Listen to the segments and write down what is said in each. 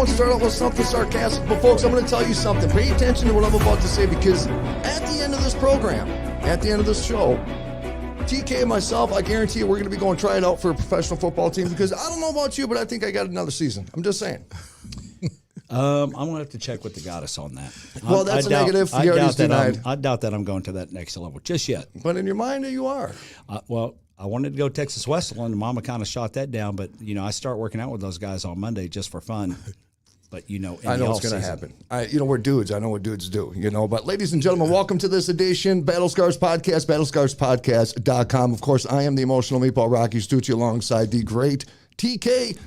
Start off with something sarcastic, but folks, I'm going to tell you something. Pay attention to what I'm about to say, because at the end of this program, at the end of this show, TK and myself, I guarantee you we're going to be going try it out for a professional football team, because I don't know about you, but I think I got another season. I'm just saying. I'm going to have to check with the goddess on that. Well, that's a negative. I doubt that I'm going to that next level just yet. But in your mind, you are. Well, I wanted to go Texas Wesleyan, and Mama kind of shot that down. But, I start working out with those guys on Monday just for fun. But, I know it's going to happen. We're dudes. I know what dudes do, But, ladies and gentlemen, welcome to this edition, Battle Scars Podcast, battlescarspodcast.com. Of course, I am the emotional meatball Rocci Stucci alongside the great TK.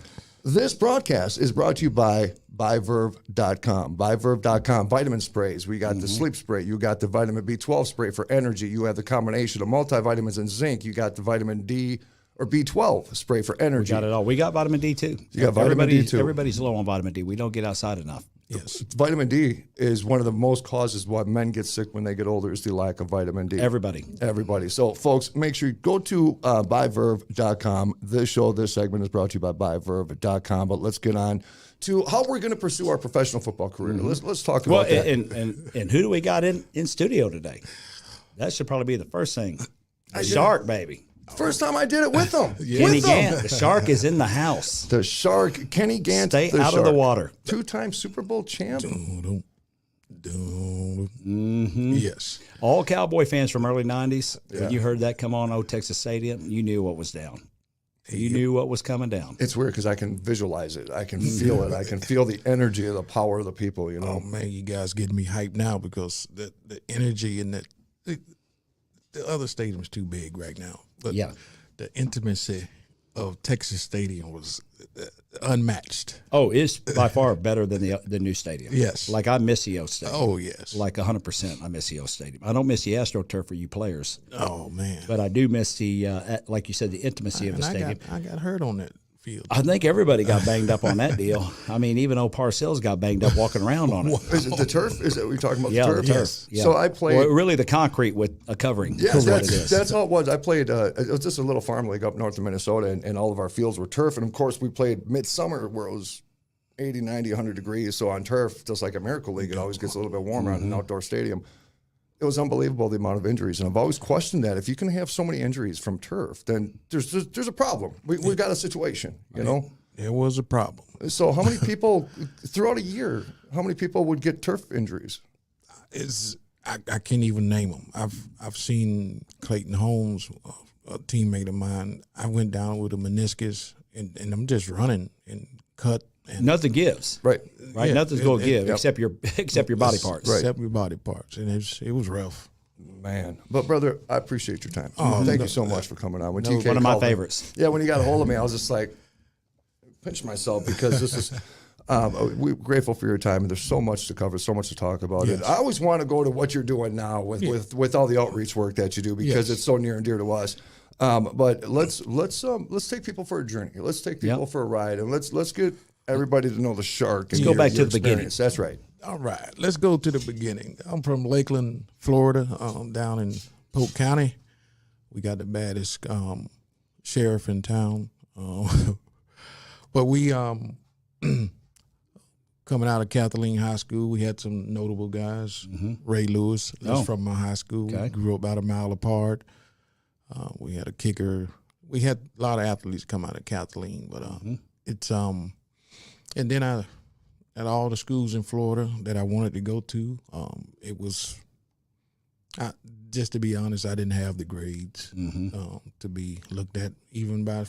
This broadcast is brought to you by ByVerve.com. ByVerve.com, vitamin sprays. We got the sleep spray. You got the vitamin B12 spray for energy. You have the combination of multivitamins and zinc. You got the vitamin D or B12 spray for energy. We got it all. We got vitamin D too. You got vitamin D too. Everybody's low on vitamin D. We don't get outside enough. Yes. Vitamin D is one of the most causes why men get sick when they get older, is the lack of vitamin D. Everybody. So, folks, make sure you go to ByVerve.com. This segment is brought to you by ByVerve.com. But let's get on to how we're going to pursue our professional football career. Let's talk about that. And who do we got in studio today? That should probably be the first thing. The Shark, baby. First time I did it with them. Kenny Gant, the Shark is in the house. The Shark, Kenny Gant. Stay out of the water. Two-time Super Bowl champ. Yes. All Cowboy fans from early 90s, when you heard that come on Old Texas Stadium, you knew what was down. You knew what was coming down. It's weird because I can visualize it. I can feel it. I can feel the energy of the power of the people, Oh, man, you guys getting me hyped now, because the energy and the other stadium is too big right now. But the intimacy of Texas Stadium was unmatched. Oh, it's by far better than the new stadium. Yes. Like, I miss the old stadium. Oh, yes. Like 100%, I miss the old stadium. I don't miss the AstroTurf for you players. Oh, man. But I do miss the, like you said, the intimacy of the stadium. I got hurt on that field. I think everybody got banged up on that deal. I mean, even old Parcells got banged up walking around on it. Is it the turf? Is that what you're talking about? Yeah, the turf? Yes. Yeah. So I played. Well, really, the concrete with a covering. Yeah, Is what it is. That's all it was. I played. It was just a little farm league up north of Minnesota, and all of our fields were turf. And of course, we played midsummer where it was 80, 90, 100 degrees. So on turf, just like a Miracle League, it always gets a little bit warmer on an outdoor stadium. It was unbelievable, the amount of injuries, and I've always questioned that. If you can have so many injuries from turf, then there's a problem. We've got a situation, There was a problem. So how many people throughout a year? How many people would get turf injuries? I can't even name them. I've seen Clayton Holmes, a teammate of mine. I went down with a meniscus, and I'm just running and cut. And nothing gives. Right. Yeah, nothing's going to give except your body parts. Right. Except your body parts, and it was rough. Man. But, brother, I appreciate your time. Thank you so much for coming on. When TK one of my called favorites. Me, when he got a hold of me, I was just like, pinch myself, because this is we're grateful for your time, and there's so much to cover, so much to talk about. Yes. And I always want to go to what you're doing now with all the outreach work that you do, because it's so near and dear to us. But let's take people for a journey. Let's take people for a ride, and let's get everybody to know the Shark. Let's go back to the beginning. That's right. All right, let's go to the beginning. I'm from Lakeland, Florida, down in Polk County. We got the baddest sheriff in town. But we, coming out of Kathleen High School, we had some notable guys. Ray Lewis, that's from my high school. Okay. We grew up about a mile apart. We had a kicker. We had a lot of athletes come out of Kathleen, but it's and then at all the schools in Florida that I wanted to go to, it was just to be honest, I didn't have the grades to be looked at even by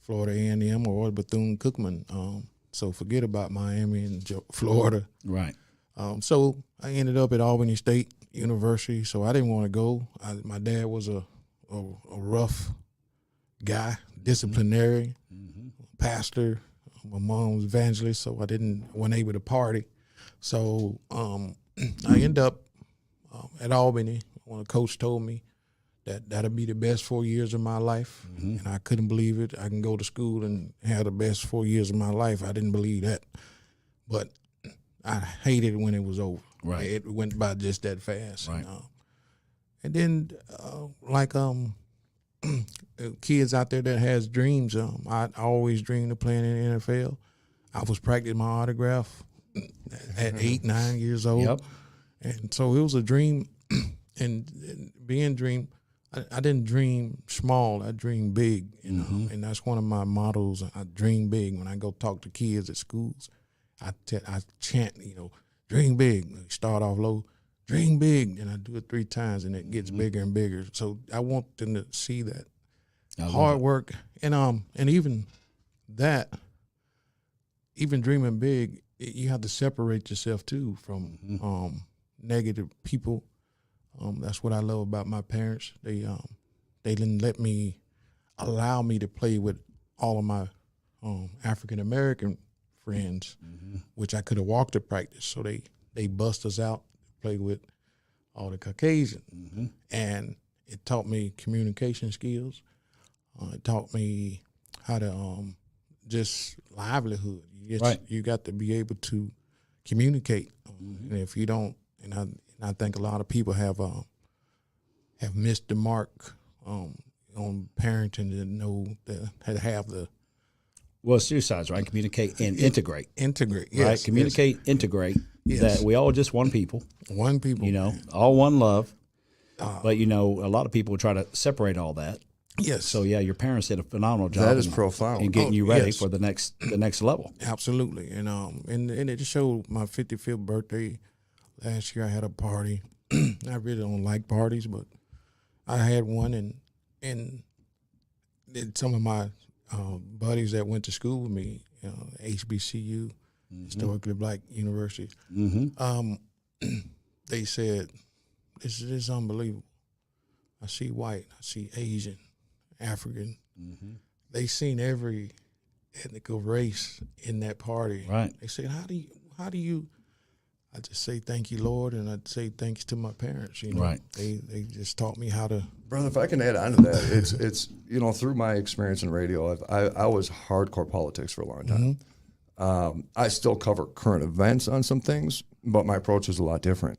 Florida A&M or Bethune-Cookman. So forget about Miami and Florida. Right. So I ended up at Albany State University. So I didn't want to go. My dad was a rough guy, disciplinary, pastor. My mom was evangelist, so I wasn't able to party. So I ended up at Albany when a coach told me that'll be the best 4 years of my life, and I couldn't believe it. I can go to school and have the best 4 years of my life. I didn't believe that, but I hated it when it was over. Right. It went by just that fast. Right. And then, kids out there that has dreams, I always dreamed of playing in the NFL. I was practicing my autograph at 8, 9 years old. Yep. And so it was a dream, and being dream, I didn't dream small. I dreamed big, and that's one of my mottos. I dream big. When I go talk to kids at schools, I chant, dream big. Start off low, dream big, and I do it 3 times, and it gets bigger and bigger. So I want them to see that hard work, and even that, even dreaming big, you have to separate yourself too from negative people. That's what I love about my parents. They didn't allow me to play with all of my African American friends, which I could have walked to practice. So they bust us out to play with all the Caucasian, and it taught me communication skills. It taught me how to just livelihood. You got to be able to communicate, and if you don't, and I think a lot of people have missed the mark on parenting to know that have the It's 2 sides, right? Communicate and integrate. Integrate, Right? yes. Communicate, integrate. Yes. That we all just one people. One people. All one love. But, a lot of people try to separate all that. Yes. So, yeah, your parents did a phenomenal job. That is profound. In getting you ready yes. for the next level. Absolutely. And it just showed my 55th birthday. Last year I had a party. I really don't like parties, but I had one, and some of my buddies that went to school with me, HBCU, historically black university, they said, this is unbelievable. I see white, I see Asian, African. They seen every ethnic race in that party. Right. They said, how do you I just say thank you, Lord, and I'd say thanks to my parents. Right. They just taught me how to. Brother, if I can add on to that, it's through my experience in radio, I was hardcore politics for a long time. I still cover current events on some things, but my approach is a lot different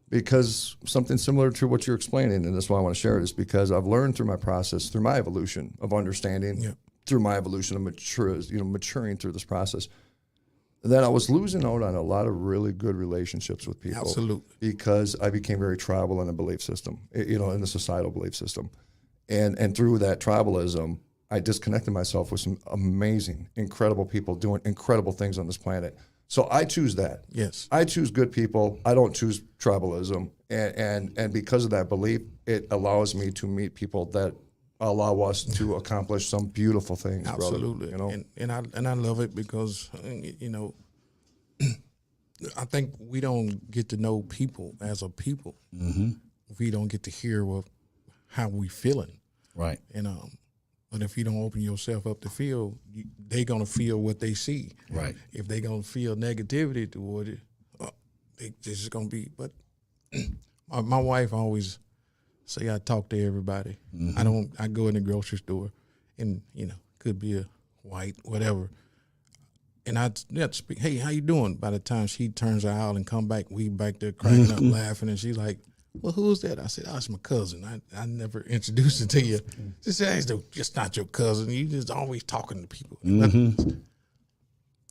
because something similar to what you're explaining, and that's why I want to share it, is because I've learned through my process, through my evolution of understanding, through my evolution of maturing through this process, that I was losing out on a lot of really good relationships with people. Absolutely. Because I became very tribal in a belief system, in the societal belief system. And through that tribalism, I disconnected myself with some amazing, incredible people doing incredible things on this planet. So I choose that. Yes. I choose good people. I don't choose tribalism. And because of that belief, it allows me to meet people that allow us to accomplish some beautiful things. Absolutely. Brother, and I love it because I think we don't get to know people as a people. We don't get to hear how we feeling. Right. And but if you don't open yourself up to feel, they're gonna feel what they see. Right. If they're gonna feel negativity toward it, it's just gonna be. But my wife always say I talk to everybody. I go in the grocery store, and could be a white, whatever, and I have to speak. Hey, how you doing? By the time she turns her out and come back, we back there cracking up, laughing, and she's like, "Well, who's that?" I said, "Oh, it's my cousin. I never introduced it to you." She said, "It's just not your cousin. You just always talking to people."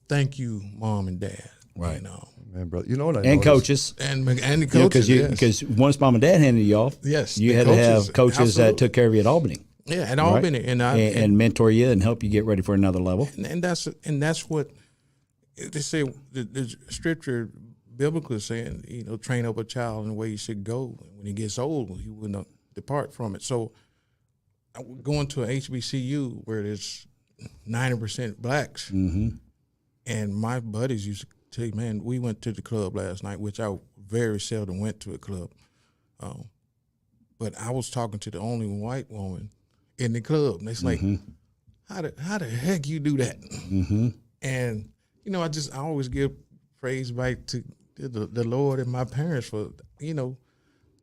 Thank you, Mom and Dad. Right. Man, brother, you know what I And noticed? coaches. And the coaches, Because once Mom and Dad handed you off, Yes, you the had to have coaches, coaches absolutely. that took care of you at Albany. Yeah, at Albany, and mentor you and help you get ready for another level. And that's what they say. The scripture, biblically saying, train up a child in the way he should go. When he gets old, he will not depart from it. So, going to an HBCU where there's 90% blacks, and my buddies used to tell you, man, we went to the club last night, which I very seldom went to a club. But I was talking to the only white woman in the club, and it's like, how the heck you do that? And I always give praise back to the Lord and my parents for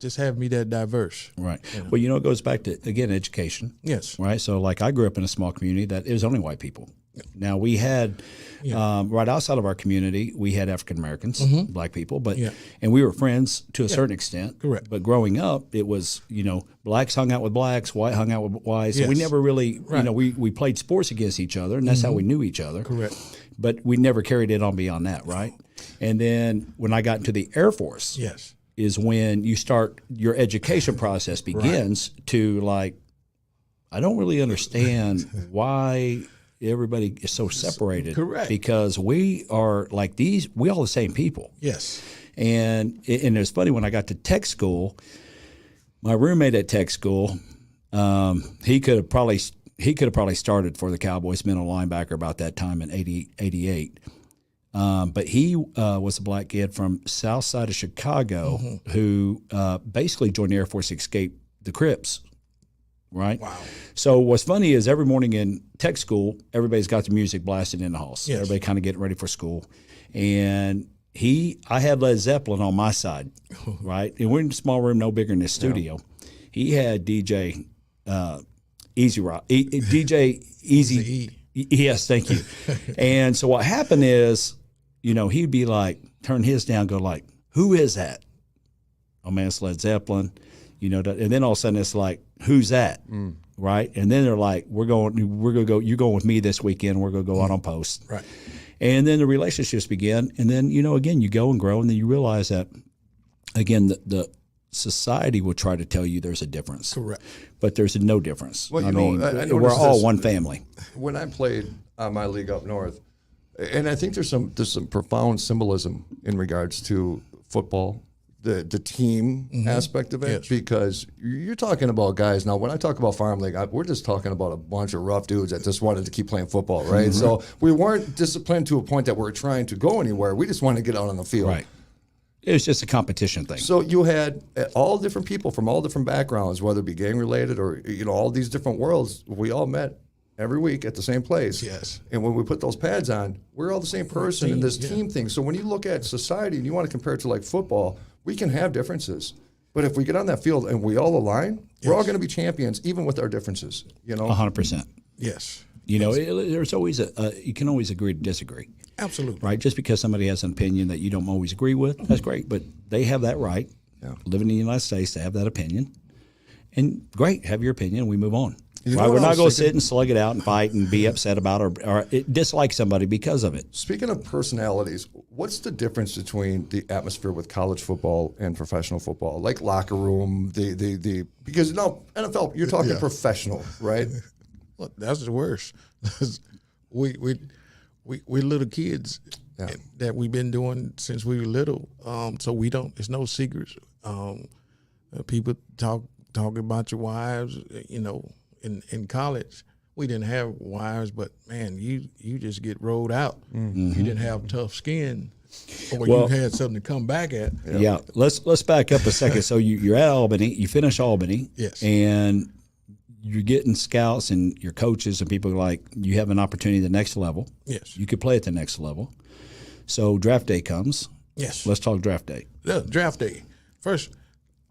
just have me that diverse. Right. Well, it goes back to, again, education. Yes. Right. So like I grew up in a small community that it was only white people. Now we had right outside of our community, we had African Americans, black people, but and we were friends to a certain extent. Correct. But growing up, it was blacks hung out with blacks, white hung out with whites. So we never really we played sports against each other, and that's how we knew each other. Correct. But we never carried it on beyond that, right? And then when I got into the Air Force, is when you start your education process begins to like. I don't really understand why everybody is so separated. Correct. Because we are like these, we all the same people. Yes. And it's funny, when I got to tech school, my roommate at tech school, he could have probably started for the Cowboys, middle linebacker about that time in 88. But he was a black kid from south side of Chicago who basically joined the Air Force to escape the Crips. Right. Wow. So what's funny is every morning in tech school, everybody's got the music blasted in the halls. Yes. Everybody kind of getting ready for school. And I had Led Zeppelin on my side, right? And we're in a small room, no bigger than this studio. He had DJ Easy Rock, DJ Easy. Yes, thank you. And so what happened is, he'd be like, turn his down, go like, who is that? Oh man, it's Led Zeppelin. And then all of a sudden it's like, who's that? Right? And then they're like, we're going to go, you're going with me this weekend. We're going to go out on post. Right. And then the relationships begin. And then, again, you go and grow. And then you realize that, again, the society will try to tell you there's a difference. Correct. But there's no difference. Well, I mean, we're all one family. When I played on my league up north, and I think there's some profound symbolism in regards to football, the team aspect of it, because you're talking about guys. Now, when I talk about farm league, we're just talking about a bunch of rough dudes that just wanted to keep playing football, right? So we weren't disciplined to a point that we're trying to go anywhere. We just wanted to get out on the field. Right. It was just a competition thing. So you had all different people from all different backgrounds, whether it be gang related or all these different worlds. We all met every week at the same place. Yes. And when we put those pads on, we're all the same person in this team thing. So when you look at society and you want to compare it to like football, we can have differences. But if we get on that field and we all align, we're all going to be champions, even with our differences. 100%. Yes. There's always you can always agree to disagree. Absolutely. Right? Just because somebody has an opinion that you don't always agree with, that's great. But they have that right. Yeah. Living in the United States, they have that opinion. And great, have your opinion, we move on. Right? We're not going to sit and slug it out and fight and be upset about or dislike somebody because of it. Speaking of personalities, what's the difference between the atmosphere with college football and professional football? Like locker room, because NFL, you're talking professional, right? Well, that's the worst. we little kids that we've been doing since we were little. So we don't. It's no secrets. People talk about your wives. In college, we didn't have wives, but man, you just get rolled out. You didn't have tough skin, or you had something to come back at. Yeah, let's back up a second. So you're at Albany, you finish Albany, yes, and you're getting scouts and your coaches and people are like, you have an opportunity at the next level. Yes, you could play at the next level. So draft day comes. Yes, let's talk draft day. Yeah, draft day. First,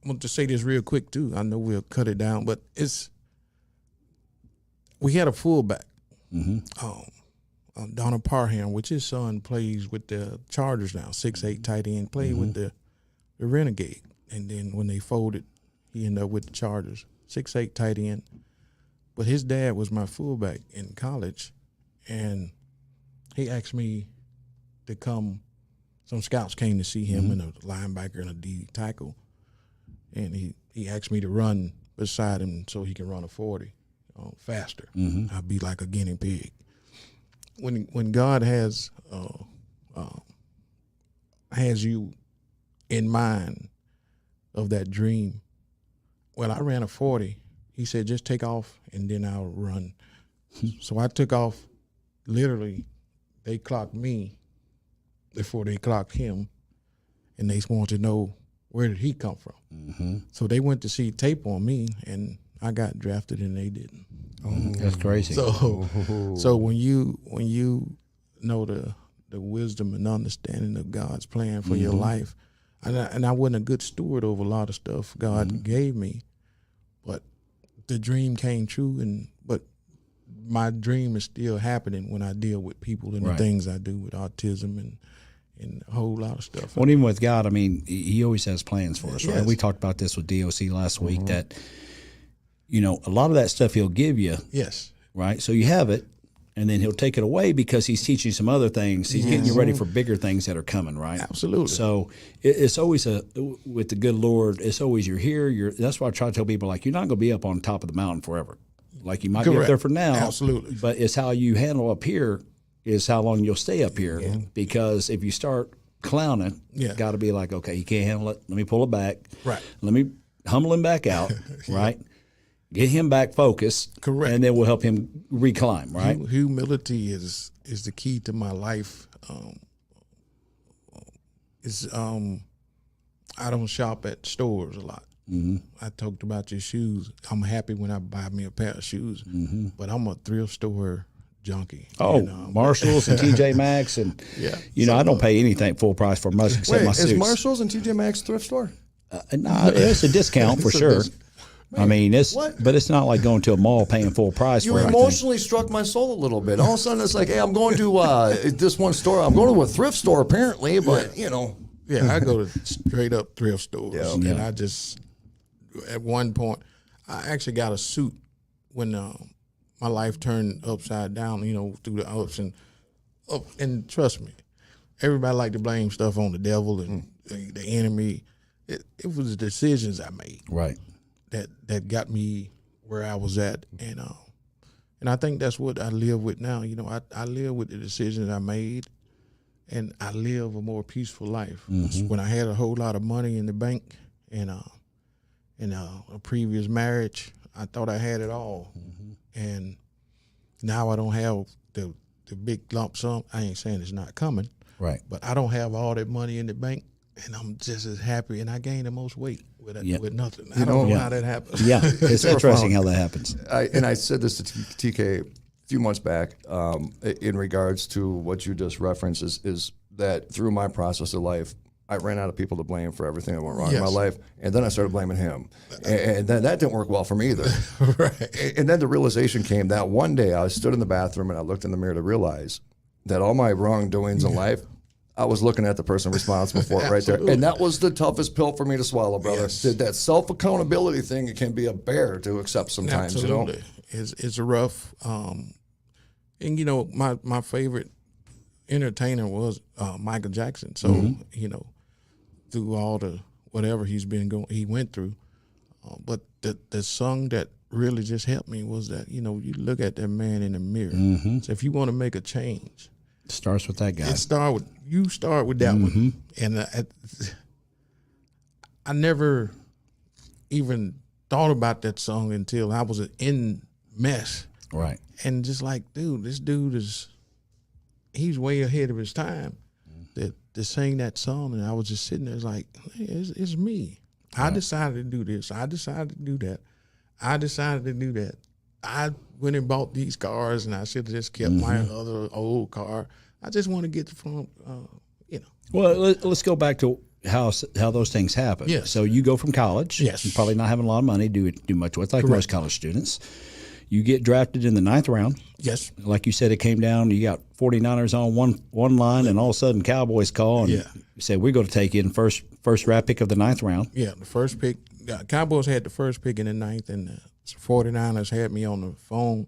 I want to say this real quick too. I know we'll cut it down, but we had a fullback, Donald Parham, which his son plays with the Chargers now, 6'8" tight end, played with the Renegade. And then when they folded, he ended up with the Chargers, 6'8" tight end. But his dad was my fullback in college, and he asked me to come. Some scouts came to see him, and a linebacker and a D tackle. And he asked me to run beside him so he can run a 40. Faster. I'll be like a guinea pig. When God has you in mind of that dream, well, I ran a 40. He said, just take off and then I'll run. So I took off. Literally, they clocked me before they clocked him, and they wanted to know where did he come from. So they went to see tape on me, and I got drafted and they didn't. That's crazy. So when you know the wisdom and understanding of God's plan for your life, and I wasn't a good steward over a lot of stuff God gave me, but the dream came true. But my dream is still happening when I deal with people and the things I do with autism and a whole lot of stuff. Well, even with God, I mean, He always has plans for us, right? We talked about this with DOC last week that, a lot of that stuff He'll give you. Yes. Right? So you have it, and then He'll take it away because He's teaching you some other things. He's getting you ready for bigger things that are coming, right? Absolutely. So it's always with the good Lord, it's always you're here. That's why I try to tell people, like, you're not going to be up on top of the mountain forever. Like, you might be up there for now. Absolutely. But it's how you handle up here is how long you'll stay up here. Yeah. Because if you start clowning, got to be like, okay, you can't handle it. Let me pull it back. Right. Let me humble him back out, right? Get him back focused. Correct. And then we'll help him reclimb, right? Humility is the key to my life. I don't shop at stores a lot. I talked about your shoes. I'm happy when I buy me a pair of shoes, but I'm a thrift store junkie. Oh, Marshalls and TJ Maxx, and I don't pay anything full price for much except my suits. Is Marshalls and TJ Maxx thrift store? No, it's a discount for sure. I mean, but it's not like going to a mall paying full price. You emotionally struck my soul a little bit. All of a sudden, it's like, hey, I'm going to this one store. I'm going to a thrift store apparently, but I go to straight up thrift stores, and I just at one point, I actually got a suit when my life turned upside down, through the ups and up. And trust me, everybody like to blame stuff on the devil and the enemy. It was the decisions I made, right, that got me where I was at, and I think that's what I live with now. I live with the decisions I made, and I live a more peaceful life. When I had a whole lot of money in the bank, and in a previous marriage, I thought I had it all, and now I don't have the big lump sum. I ain't saying it's not coming, right? But I don't have all that money in the bank, and I'm just as happy. And I gained the most weight with nothing. I don't know how that happens. Yeah, it's interesting how that happens. I said this to TK a few months back in regards to what you just referenced is that through my process of life, I ran out of people to blame for everything that went wrong in my life, and then I started blaming him, and then that didn't work well for me either. Right. And then the realization came that one day I stood in the bathroom and I looked in the mirror to realize that all my wrongdoings in life, I was looking at the person responsible for it right there, and that was the toughest pill for me to swallow, brother. Yes. That self-accountability thing, it can be a bear to accept sometimes. Absolutely. It's a rough. And my favorite entertainer was Michael Jackson. So through all the whatever he went through, but the song that really just helped me was that you look at that man in the mirror. So if you want to make a change, it starts with that guy. Start with that one. And I never even thought about that song until I was in mess. Right. And just like, dude, this dude he's way ahead of his time to sing that song. And I was just sitting there like, hey, it's me. Right. I decided to do this. I decided to do that. I decided to do that. I went and bought these cars, and I should have just kept my other old car. I just want to get from, Well, let's go back to how those things happen. Yes. So you go from college. Yes. You're probably not having a lot of money to do much with, like most college students. You get drafted in the 9th round. Yes. Like you said, it came down. You got 49ers on one line, and all of a sudden Cowboys call and said, we're going to take you in first draft pick of the 9th round. Yeah, the first pick. Cowboys had the first pick in the 9th, and the 49ers had me on the phone.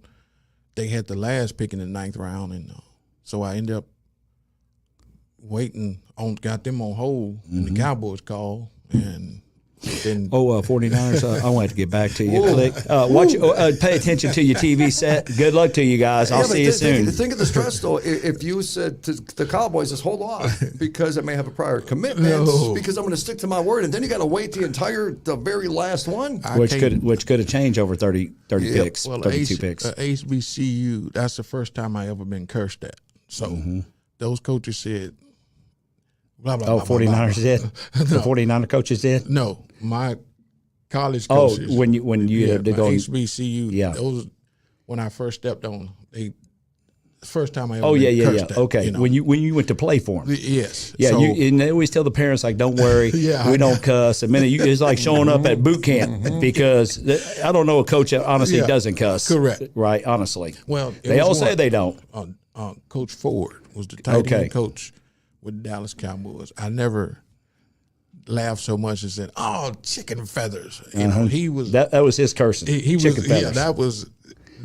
They had the last pick in the 9th round, and so I ended up got them on hold, and the Cowboys called, and then 49ers, I want to get back to you. Click. Pay attention to your TV set. Good luck to you guys. I'll see you soon. Think of the stress, though. If you said to the Cowboys, just hold off because I may have a prior commitment because I'm going to stick to my word, and then you got to wait the very last one. Which could have changed over 30 picks, well, 32 picks. HBCU, that's the first time I ever been cursed at. So those coaches said, blah, blah, blah. 49ers did? The 49er coaches did? No, my college coaches. When you had to go. HBCU. Yeah. Those, when I first stepped on, they first time I ever. Oh yeah. cursed at, Okay, you know. when you went to play for them. Yes. Yeah, So, and they always tell the parents, like, don't worry, Yeah, we don't cuss. A minute, it's like showing up at boot camp because I don't know a coach that honestly Yeah, doesn't cuss. correct. Right, honestly. well, it They was all say one. they don't. Coach Ford was the tight Okay. end coach with the Dallas Cowboys. I never laughed so much and said, "Oh, chicken feathers." You know, he was That was his cursing. he Chicken was yeah, feathers. that was,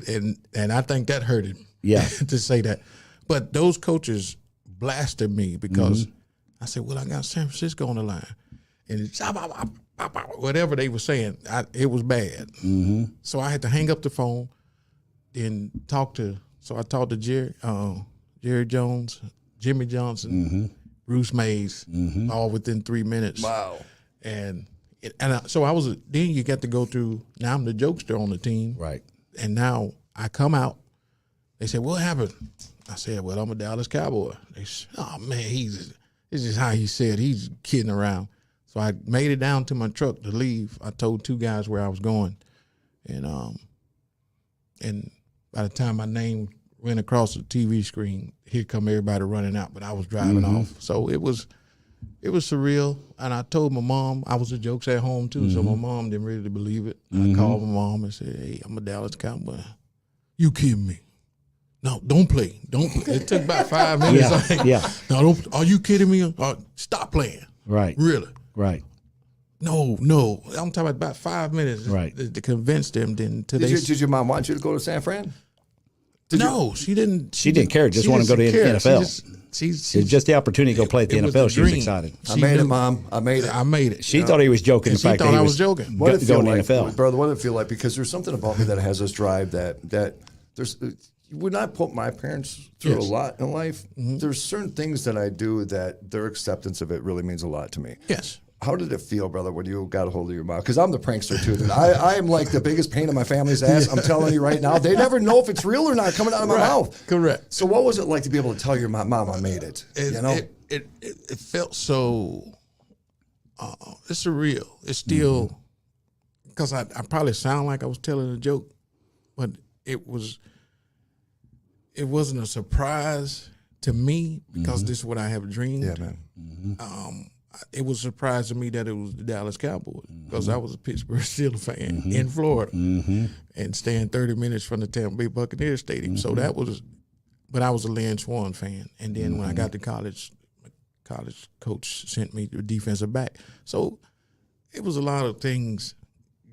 and I think that hurt him. Yeah. to say that, but those coaches blasted me because Mm-hmm. I said, "Well, I got San Francisco on the line," and it's, whatever they were saying, it was bad. Mm-hmm. So I had to hang up the phone and talk to. So I talked to Jerry Jones, Jimmy Johnson, Mm-hmm. Bruce Mays, all within 3 minutes. Wow. So I was. Then you got to go through. Now I'm the jokester on the team, Right. and now I come out. They said, "What happened?" I said, "Well, I'm a Dallas Cowboy." They said, "Oh man, this is how he said he's kidding around." So I made it down to my truck to leave. I told two guys where I was going, and by the time my name went across the TV screen, here come everybody running out. But I was driving off, so it was surreal. And I told my mom I was the jokes at home too, so my mom didn't really believe it. I called my mom and said, "Hey, I'm a Dallas Cowboy." "You kidding me?" "No, don't play. Don't play." It took about 5 minutes. Yeah, Like, yeah. "No, don't. Are you kidding me? Stop playing." Right. "Really?" Right. No. I'm talking about 5 minutes Right. to convince them. Then Did your mom want you to go to San Fran? no, she didn't. She didn't care, just wanted to go to the didn't care. NFL. It's It's just the opportunity to go play at the it was NFL. a She was dream. excited. I She made it, knew- Mom. I made it. I made it. She thought he was joking. And The she fact thought that he I was was joking. What did it feel going to like, NFL. brother? What did it feel like? Because there's something about me that has this drive that there's. When I put my parents through Yes. a lot in life, there's certain things that I do that their acceptance of it really means a lot to me. Yes. How did it feel, brother, when you got a hold of your mom? Because I'm the prankster too. Dude. I am like the biggest pain in my family's ass. I'm telling you right now. They never know if it's real or not coming out of my mouth. Correct. So what was it like to be able to tell your mom, I made it? You know? It felt so. It's surreal. It's still because I probably sound like I was telling a joke, but it wasn't a surprise to me because this is what I have dreamed. Yeah, man. It was a surprise to me that it was the Dallas Cowboys because I was a Pittsburgh Steelers fan in Florida and staying 30 minutes from the Tampa Bay Buccaneers Stadium. So that was, but I was a Lynn Swann fan. And then when I got to college, my college coach sent me to defensive back. So it was a lot of things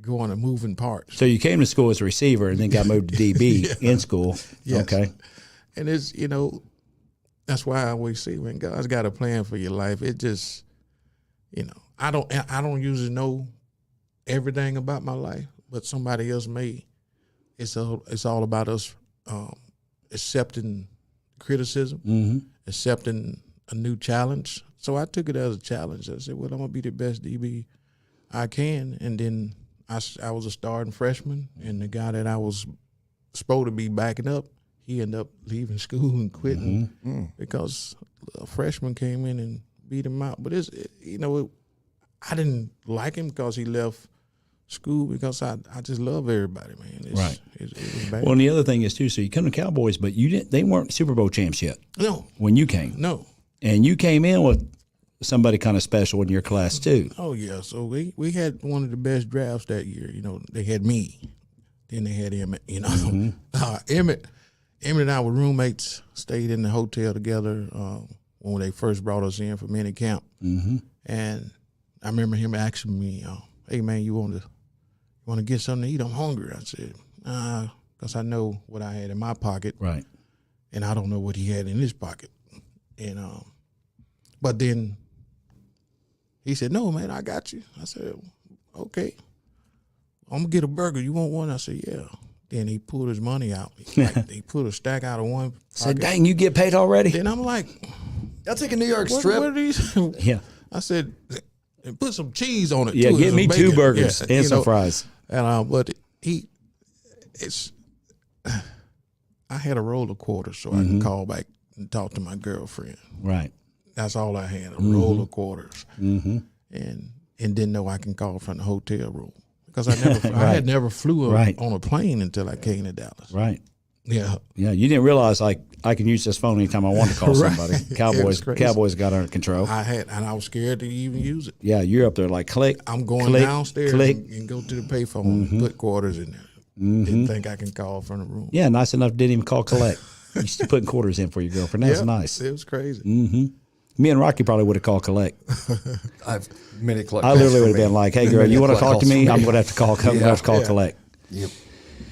going and moving parts. So you came to school as a receiver and then got moved to DB in school. Yes. Okay. And it's, that's why I always say when God's got a plan for your life, it just, I don't usually know everything about my life, but somebody else may. It's all about us accepting criticism, accepting a new challenge. So I took it as a challenge. I said, well, I'm gonna be the best DB I can, and then I was a starting freshman, and the guy that I was supposed to be backing up, he ended up leaving school and quitting because a freshman came in and beat him out. But I didn't like him because he left school because I just love everybody, man. Right. It was bad. Well, and the other thing is too. So you come to Cowboys, but they weren't Super Bowl champs yet no, when you came, no. and you came in with somebody kind of special in your class too. Oh yeah. So we had one of the best drafts that year. They had me, then they had Emmett. Emmett and I were roommates. Stayed in the hotel together when they first brought us in for mini camp, and I remember him asking me, "Hey man, you want to get something to eat? I'm hungry." I said, because I know what I had in my pocket, Right. and I don't know what he had in his pocket. And but then he said, "No man, I got you." I said, "Okay, I'm gonna get a burger. You want one?" I said, "Yeah." Then he pulled his money out. He put a stack out of one pocket. Said, "Dang, you get paid already?" Then I'm like, I'll take a New York what strip. are these? Yeah. I said, and put some cheese on it. Yeah, too, get and me some 2 bacon. burgers Yeah, and some fries. And but I had a roll of quarters so I can call back and talk to my girlfriend. Right. That's all I had, a roll of quarters, and didn't know I can call from the hotel room because I had never flew Right. on a plane until I came to Dallas. Right. Yeah. Yeah, you didn't realize like I can use this phone anytime I want to call Right. somebody. It was crazy. Cowboys got under control. I was scared to even use it. Yeah, you're up there like click. I'm going click, downstairs click. and go to the payphone and put quarters in there. Didn't think I can call from the room. Yeah, nice enough. Didn't even call collect. You still putting quarters in for your girlfriend. That's Yeah, nice. It was crazy. Me and Rocky probably would have called collect. I've many collect. I literally would have been like, "Hey, girl, Many you want to collect talk to calls me? for I'm going to have to call. I'm going to have to call Yeah. collect." Yep.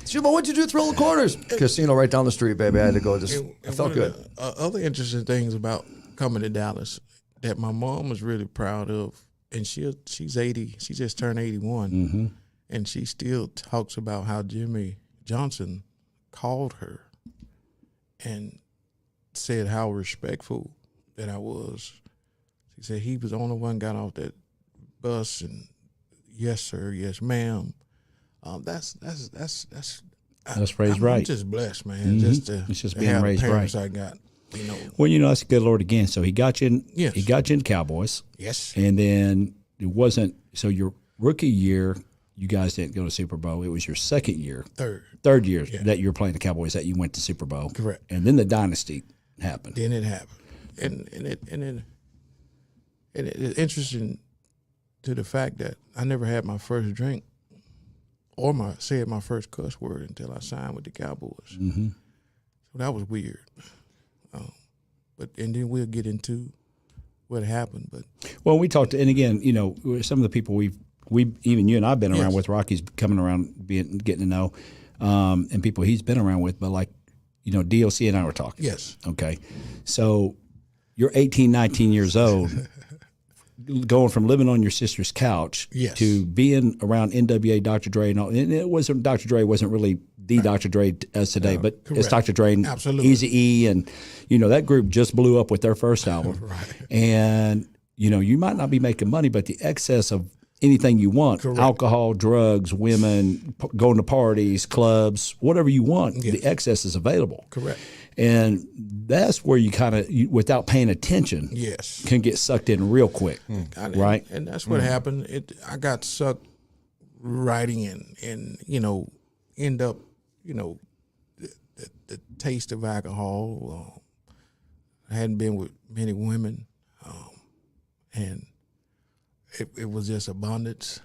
Shuba, what'd you do? Throw the quarters. Casino right down the street, baby. I had to go. I felt one good. of the, other interesting things about coming to Dallas that my mom was really proud of, and she's 80. She just turned 81, and she still talks about how Jimmy Johnson called her and said how respectful that I was. She said he was the only one got off that bus and yes sir, yes ma'am. That's raised I'm right. just blessed, man. Just to It's just to being have the raised parents right. I got, you know. Well, that's a good Lord again. So he got you in. Yes. He got you in Cowboys, Yes. and then it wasn't. So your rookie year, you guys didn't go to Super Bowl. It was your second year, third year that you were playing the Cowboys that you went to Super Bowl. Correct. And then the dynasty happened. Then it happened, and it's interesting to the fact that I never had my first drink or said my first cuss word until I signed with the Cowboys. So that was weird. And then we'll get into what happened. But Well, we talked, and again, some of the people we even you and I've been around Yes. with. Rocky's coming around, getting to know, and people he's been around with. But like, DLC and I were talking. yes, Okay, so you're 18, 19 years old, going from living on your sister's couch Yes. to being around NWA, Dr. Dre, and all. And it wasn't Dr. Dre wasn't really the Dr. Dre as today, but it's correct. Dr. Dre and Absolutely. Eazy-E, and that group just blew up with their first album. Right. And you might not be making money, but the excess of anything you want, Correct. alcohol, drugs, women, going to parties, clubs, whatever you want, the excess is available. correct. And that's where you kind of, without paying attention, Yes. can get sucked in real quick, right? And that's what happened. I got sucked writing in, and end up, the taste of alcohol. I hadn't been with many women, and it was just abundance.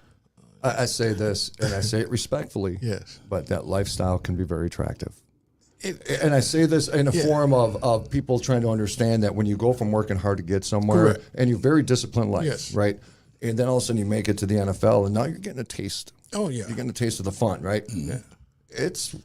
I say this, and I say it respectfully. Yes. But that lifestyle can be very attractive. And I say this in a form of people trying to understand that when you go from working hard to get somewhere, Correct. and you're very disciplined life, Yes. right? And then all of a sudden you make it to the NFL, and now you're getting a taste. Oh yeah, You're getting a taste of the fun, right? Yeah. It's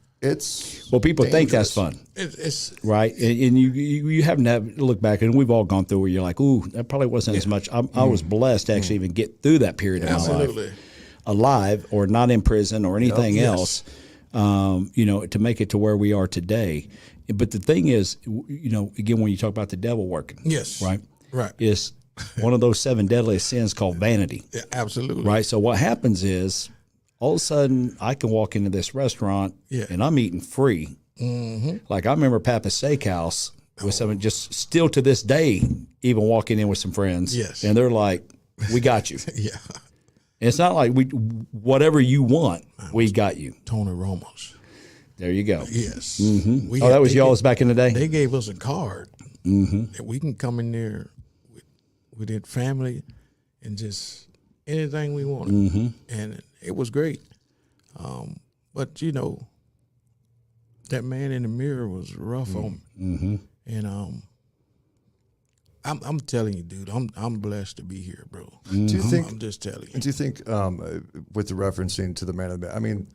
Well, people think that's dangerous. fun, it's right? And you happen to have to look back, and we've all gone through where you're like, ooh, that probably wasn't as much. I was blessed to actually even get through that period of my absolutely. life alive or not in prison or anything Yes. else. To make it to where we are today. But the thing is, again, when you talk about the devil working, Yes. right, Right. it's one of those 7 deadliest sins called vanity, Yeah, absolutely. right? So what happens is, all of a sudden, I can walk into this restaurant and I'm eating free. Like I remember Papa's Steakhouse with someone just still to this day, even walking in with some friends, Yes. and they're like, "We got you." Yeah. It's not like whatever you want, we got you. Tony Romo's. There you go. Yes. That was y'all's back in the day? They gave us a card that we can come in there with it family and just anything we wanted. And it was great. But that man in the mirror was rough on me. And I'm telling you, dude, I'm blessed to be here, bro. Do you think? I'm just telling you. Do you think, with the referencing to the man of the, I mean,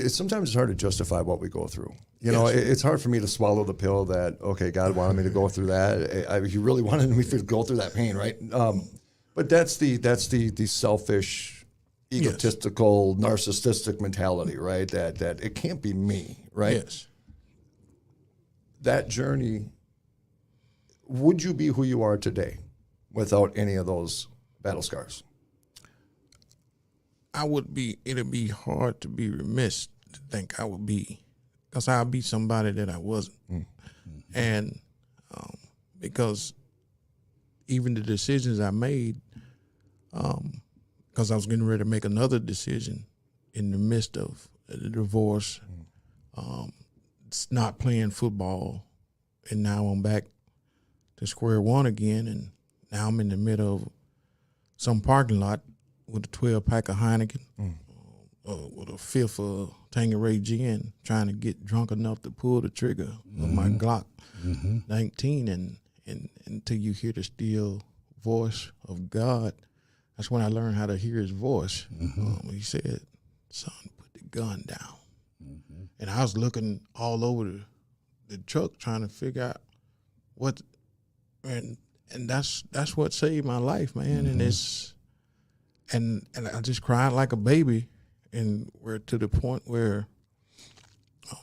sometimes it's hard to justify what we go through. It's hard for me to swallow the pill that God wanted me to go through that. He really wanted me to go through that pain, right? But that's the selfish, egotistical, narcissistic mentality, right? That it can't be me, right? Yes. That journey. Would you be who you are today without any of those battle scars? It'd be hard to be remiss to think I would be, because I'd be somebody that I wasn't. And because even the decisions I made, because I was getting ready to make another decision in the midst of the divorce, not playing football, and now I'm back to square one again, and now I'm in the middle of some parking lot with a 12-pack of Heineken, with a fifth of Tanqueray gin, trying to get drunk enough to pull the trigger of my Glock 19, and until you hear the still voice of God, that's when I learned how to hear his voice. He said, "Son, put the gun down." And I was looking all over the truck trying to figure out what, and that's what saved my life, man. And it's and I just cried like a baby, and we're to the point where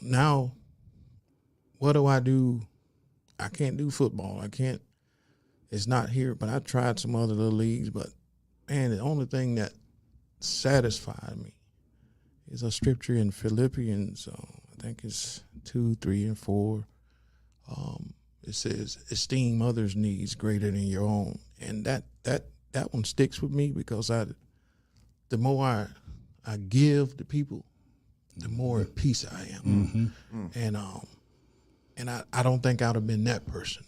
now, what do? I can't do football. I can't. It's not here. But I tried some other little leagues. But man, the only thing that satisfied me is a scripture in Philippians. I think it's 2, 3, and 4. It says, "Esteem others' needs greater than your own," and that one sticks with me because the more I give to people, the more at peace I am, and I don't think I'd have been that person,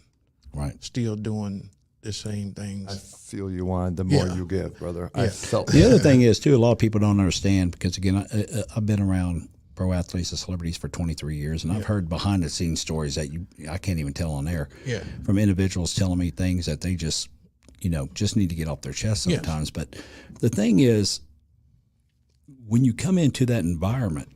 right? Still doing the same I things. feel you on the more you give, brother. I felt The other thing is too, a lot of people don't understand because again, I've been around pro athletes and celebrities for 23 years, and I've heard behind the scenes stories that I can't even tell on air. Yeah. From individuals telling me things that they just need to get off their chest sometimes. But the thing is, when you come into that environment,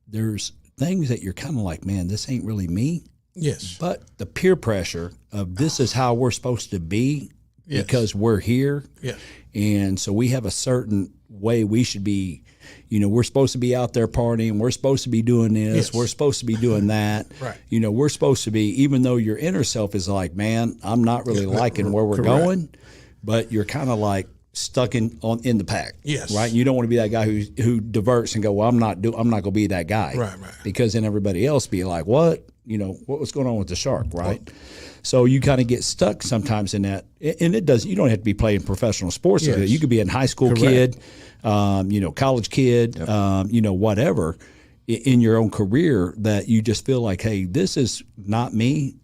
there's things that you're kind of like, man, this ain't really me. Yes. But the peer pressure of this is how we're supposed to be because we're here. Yeah. And so we have a certain way we should be, we're supposed to be out there partying. We're supposed to be doing this. Yes. We're supposed to be doing that. Right. We're supposed to be, even though your inner self is like, man, I'm not really liking where we're correct. going, but you're kind of like stuck in the pack. Yes. Right. You don't want to be that guy who diverts and go, well, I'm not going to be that guy. Right. Because then everybody else be like, what? What was going on with the shark, right? So you kind of get stuck sometimes in that, and you don't have to be playing professional sports. Yes. You could be a high school kid, college kid, whatever, in your own career that you just feel like, hey, this is not me.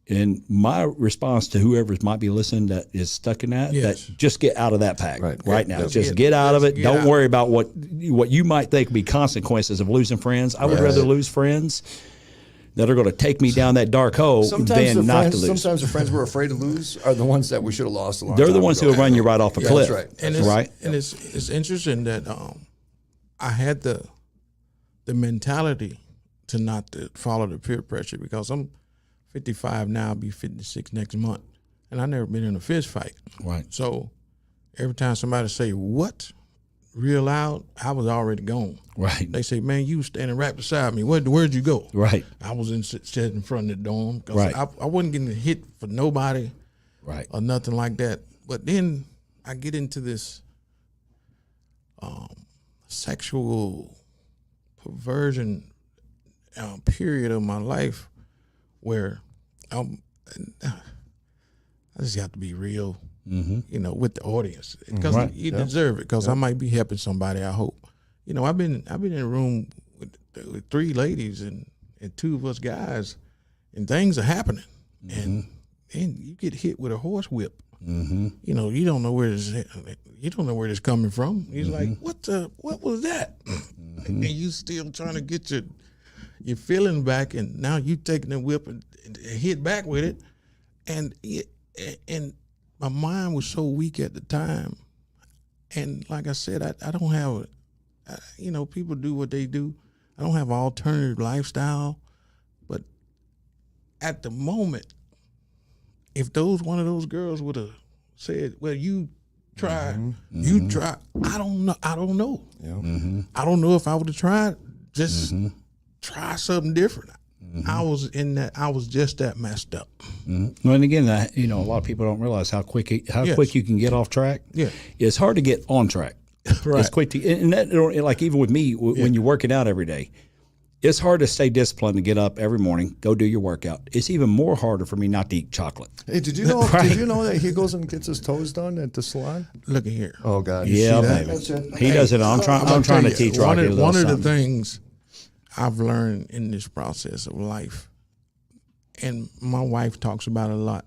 And my response to whoever might be listening that is stuck in that, that just get out of that pack right now. Just get out of it. Don't worry about what you might think would be consequences of losing friends. I would rather lose friends that are going to take me down that dark hole than not to lose. Sometimes the friends we're afraid to lose are the ones that we should have lost a long time They're the ones who will run you right off a cliff. That's right. And it's interesting that I had the mentality to not to follow the peer pressure because I'm 55 now, I'll be 56 next month, and I've never been in a fist fight. Right. So every time somebody say "what" real loud, I was already gone. Right. They say, "Man, you was standing right beside me. Where'd you go?" Right. I was sitting in front of the dorm because I wasn't getting hit for nobody, right, or nothing like that. But then I get into this sexual perversion period of my life where I just got to be real, with the audience because you deserve it. Because I might be helping somebody. I hope. I've been in a room with 3 ladies and 2 of us guys, and things are happening, and you get hit with a horse whip. You don't know where this coming from. He's like, what was that? And you still trying to get your feeling back, and now you taking the whip and hit back with it, and my mind was so weak at the time, and like I said, I don't have, people do what they do. I don't have an alternative lifestyle, but at the moment, if one of those girls would have said, "Well, you try, you try," I don't know. I don't know. Yeah. I don't know if I would have tried. Just try something different. I was in that. I was just that messed up. Well, and again, a lot of people don't realize how quick you can get off track. Yeah, it's hard to get on track. Right. It's quick to, and that, like even with me, when you're working out every day, it's hard to stay disciplined to get up every morning, go do your workout. It's even more harder for me not to eat chocolate. Hey, did you know? Did you know that he goes and gets his toes done at the salon? Look at here. Oh God. Yeah, baby. He does it. I'm trying to teach Rocky a little one of the something. things I've learned in this process of life, and my wife talks about it a lot,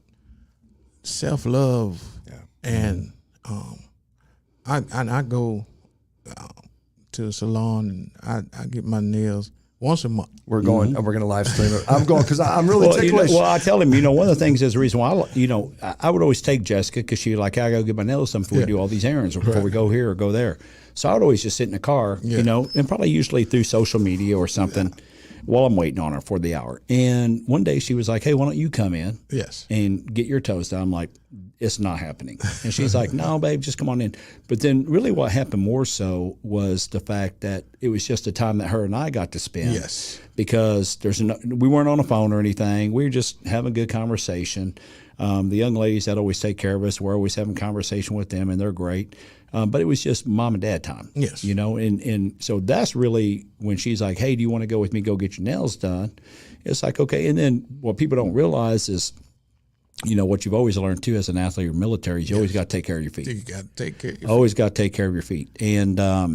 self-love. Yeah. And I go to the salon and I get my nails once a month. We're going. We're going to live stream it. I'm going because I'm really Well, ticklish. I tell him, one of the things is the reason why, I would always take Jessica because she like, I got to go get my nails done before we do all these errands or before we go here or go there. So I would always just sit in the car, and probably usually through social media or something while I'm waiting on her for the hour. And one day she was like, hey, why don't you come in and get your toes done? I'm like, it's not happening. And she's like, no, babe, just come on in. But then really what happened more so was the fact that it was just a time that her and I got to spend. Yes. Because we weren't on a phone or anything. We were just having a good conversation. The young ladies that always take care of us, we're always having conversation with them, and they're great. But it was just mom and dad time. Yes. And so that's really when she's like, hey, do you want to go with me, go get your nails done? It's like, okay. And then what people don't realize is, what you've always learned too as an athlete or military is you always got to take care of your feet. You got to take care of your Always got to take care of your feet. And, not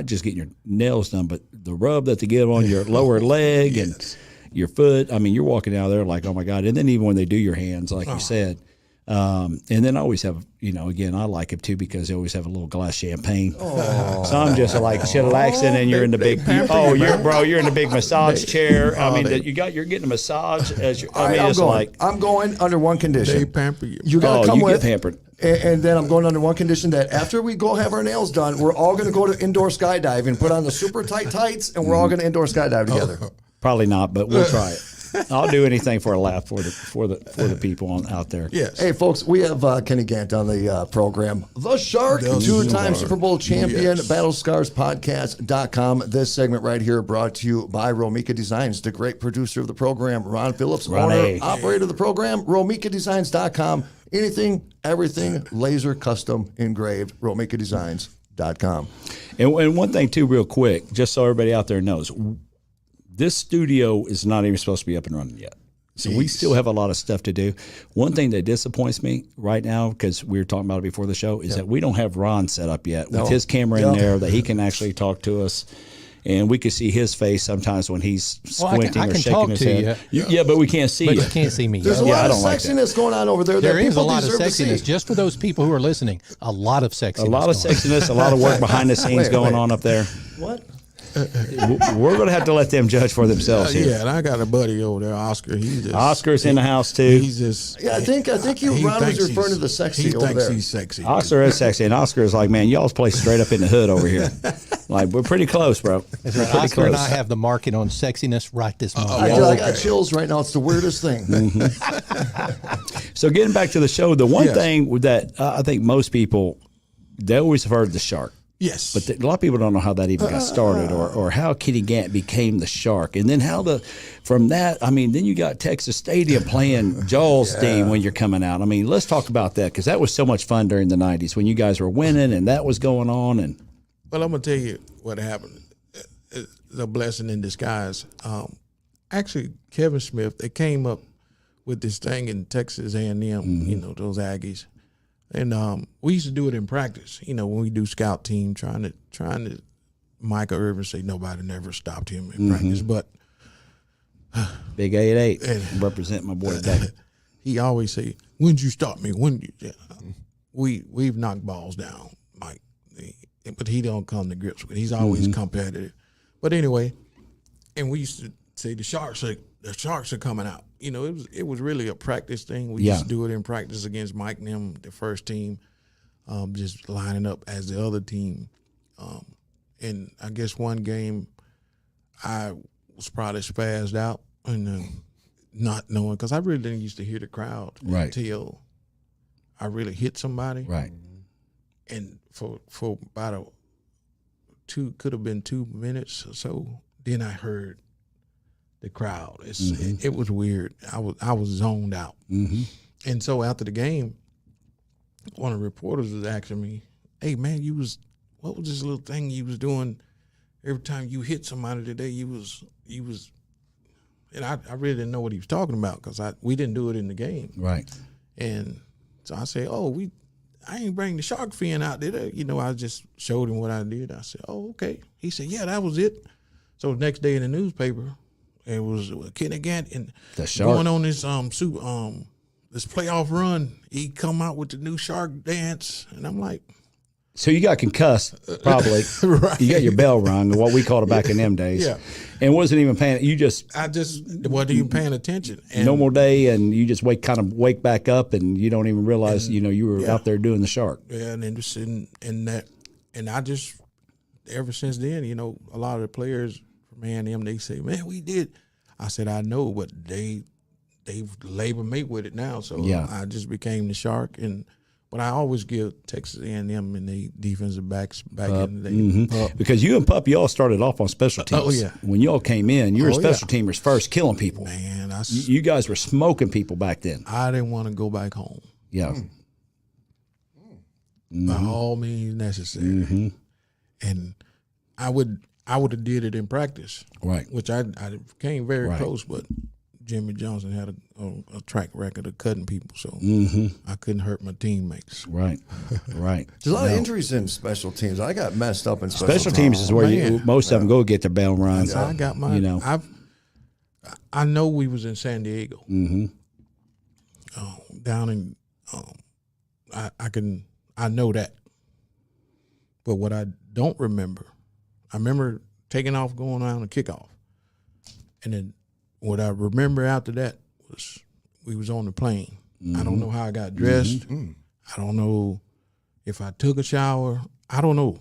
just getting your nails done, but the rub that they give on your lower leg and your foot. I mean, you're walking out there like, oh my God. And then even when they do your hands, like you said, and then I always have, again, I like it too because they always have a little glass of champagne. So I'm just like chillaxing, and you're in the big, you're in the big massage chair. I mean, you're getting a massage as you're, I'm going under one condition. They pamper you. You got to come with. Get pampered. And then I'm going under one condition that after we go have our nails done, we're all going to go to indoor skydiving, put on the super tight tights, and we're all going to indoor skydive together. Probably not, but we'll try it. I'll do anything for a laugh for the people out there. Yes. Hey, folks, we have Kenny Gant on the program. The Shark, two-time Super Bowl champion, battlescarspodcast.com. This segment right here brought to you by Romika Designs, the great producer of the program, Ron Phillips, owner, operator of the program, romikadesigns.com. Anything, everything, laser custom engraved, romikadesigns.com. And one thing, too, real quick, just so everybody out there knows, this studio is not even supposed to be up and running yet. So we still have a lot of stuff to do. One thing that disappoints me right now, because we were talking about it before the show, is that we don't have Ron set up yet with his camera in there that he can actually talk to us. And we can see his face sometimes when he's squinting or shaking his head. Yeah, but we can't see you. But you can't see me. There's a lot of sexiness going on over there. There is a lot of sexiness. Just for those people who are listening, a lot of sexiness. A lot of sexiness, a lot of work behind the scenes going on up there. What? We're going to have to let them judge for themselves here. Yeah, and I got a buddy over there, Oscar. Oscar's in the house too. He's just. Yeah, I think Ron was referring to the sexy over there. He thinks he's sexy. Oscar is sexy, and Oscar is like, man, y'all's play straight up in the hood over here. Like, we're pretty close, bro. Oscar and I have the market on sexiness right this moment. I got chills right now. It's the weirdest thing. So getting back to the show, the one thing that I think most people, they always have heard the Shark. Yes. But a lot of people don't know how that even got started or how Kenny Gant became the Shark. And then from that, I mean, then you got Texas Stadium playing Joel's theme when you're coming out. I mean, let's talk about that because that was so much fun during the 90s when you guys were winning and that was going on. And well, I'm going to tell you what happened. It's a blessing in disguise. Actually, Kevin Smith, they came up with this thing in Texas A&M, those Aggies. And we used to do it in practice, when we do scout team, trying to Micah Irvin say nobody never stopped him in practice. But Big 8-8, represent my boy today. He always say, "When'd you stop me? When you?" We've knocked balls down, Mike, but he don't come to grips with it. He's always competitive. But anyway, and we used to say the Sharks are coming out. It was really a practice thing. We used to do it in practice against Mike and them, the first team, just lining up as the other team. And I guess one game I was probably spazzed out and not knowing, because I really didn't used to hear the crowd until I really hit somebody. Right. And for about could have been 2 minutes or so, then I heard the crowd. It was weird. I was zoned out. And so after the game, one of the reporters was asking me, "Hey man, what was this little thing you was doing every time you hit somebody today? You was," and I really didn't know what he was talking about because we didn't do it in the game. Right. And so I say, "Oh, I ain't bring the shark fin out, did I? You know, I just showed him what I did. I said, oh, okay. He said, yeah, that was it. So the next day in the newspaper, it was Kenneth Gant and going on this this playoff run. He come out with the new shark dance, and I'm like, so you got concussed, probably. Right. You got your bell rung, what we called it back in them days. Yeah. And wasn't even paying. I just wasn't even paying attention. And normal day, and you just wake back up, and you don't even realize, you were out there doing the shark. Yeah, and interested in that. And I just, ever since then, a lot of the players from A&M, they say, man, we did. I said, I know, but they've labor mate with it now. So I just became the shark. But I always give Texas A&M and the defensive backs back in the day. Mm-hmm. Because you and Pup, you all started off on special teams. Oh, yeah. When you all came in, you were special teamers first, killing people. Man, you guys were smoking people back then. I didn't want to go back home. Yeah. By all means necessary. Mm-hmm. And I would have did it in practice. Right. Which I came very close, but Jimmy Johnson had a track record of cutting people, so I couldn't hurt my teammates. Right. There's a lot of injuries in special teams. I got messed up in special teams. Is where most of them go get their bell run. So I got my. I know we was in San Diego. Down in, I know that, but what I don't remember, I remember taking off, going on a kickoff, and then what I remember after that was we was on the plane. I don't know how I got dressed. I don't know if I took a shower. I don't know.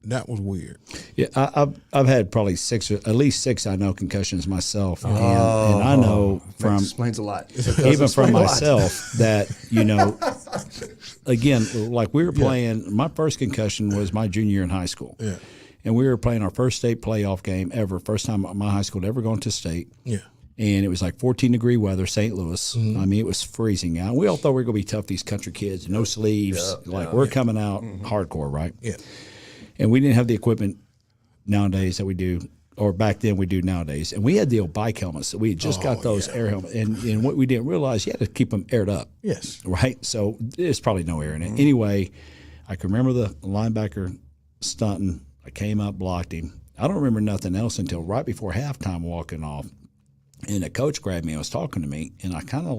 That was weird. Yeah, I've had probably at least six I know concussions myself, and I know from explains a lot. Even from myself that again, like we were playing. My first concussion was my junior year in high school. Yeah. And we were playing our first state playoff game ever. First time my high school had ever gone to state. Yeah. And it was like 14-degree weather, St. Louis. I mean, it was freezing out. We all thought we were going to be tough, these country kids, no sleeves. We're coming out hardcore, right? Yeah. And we didn't have the equipment nowadays that we do, or back then we do nowadays. And we had the old bike helmets. So we had just got those air helmets. And what we didn't realize, you had to keep them aired up. Yes. Right? So there's probably no air in it. Anyway, I can remember the linebacker stunting. I came up, blocked him. I don't remember nothing else until right before halftime walking off. And the coach grabbed me and was talking to me. And I kind of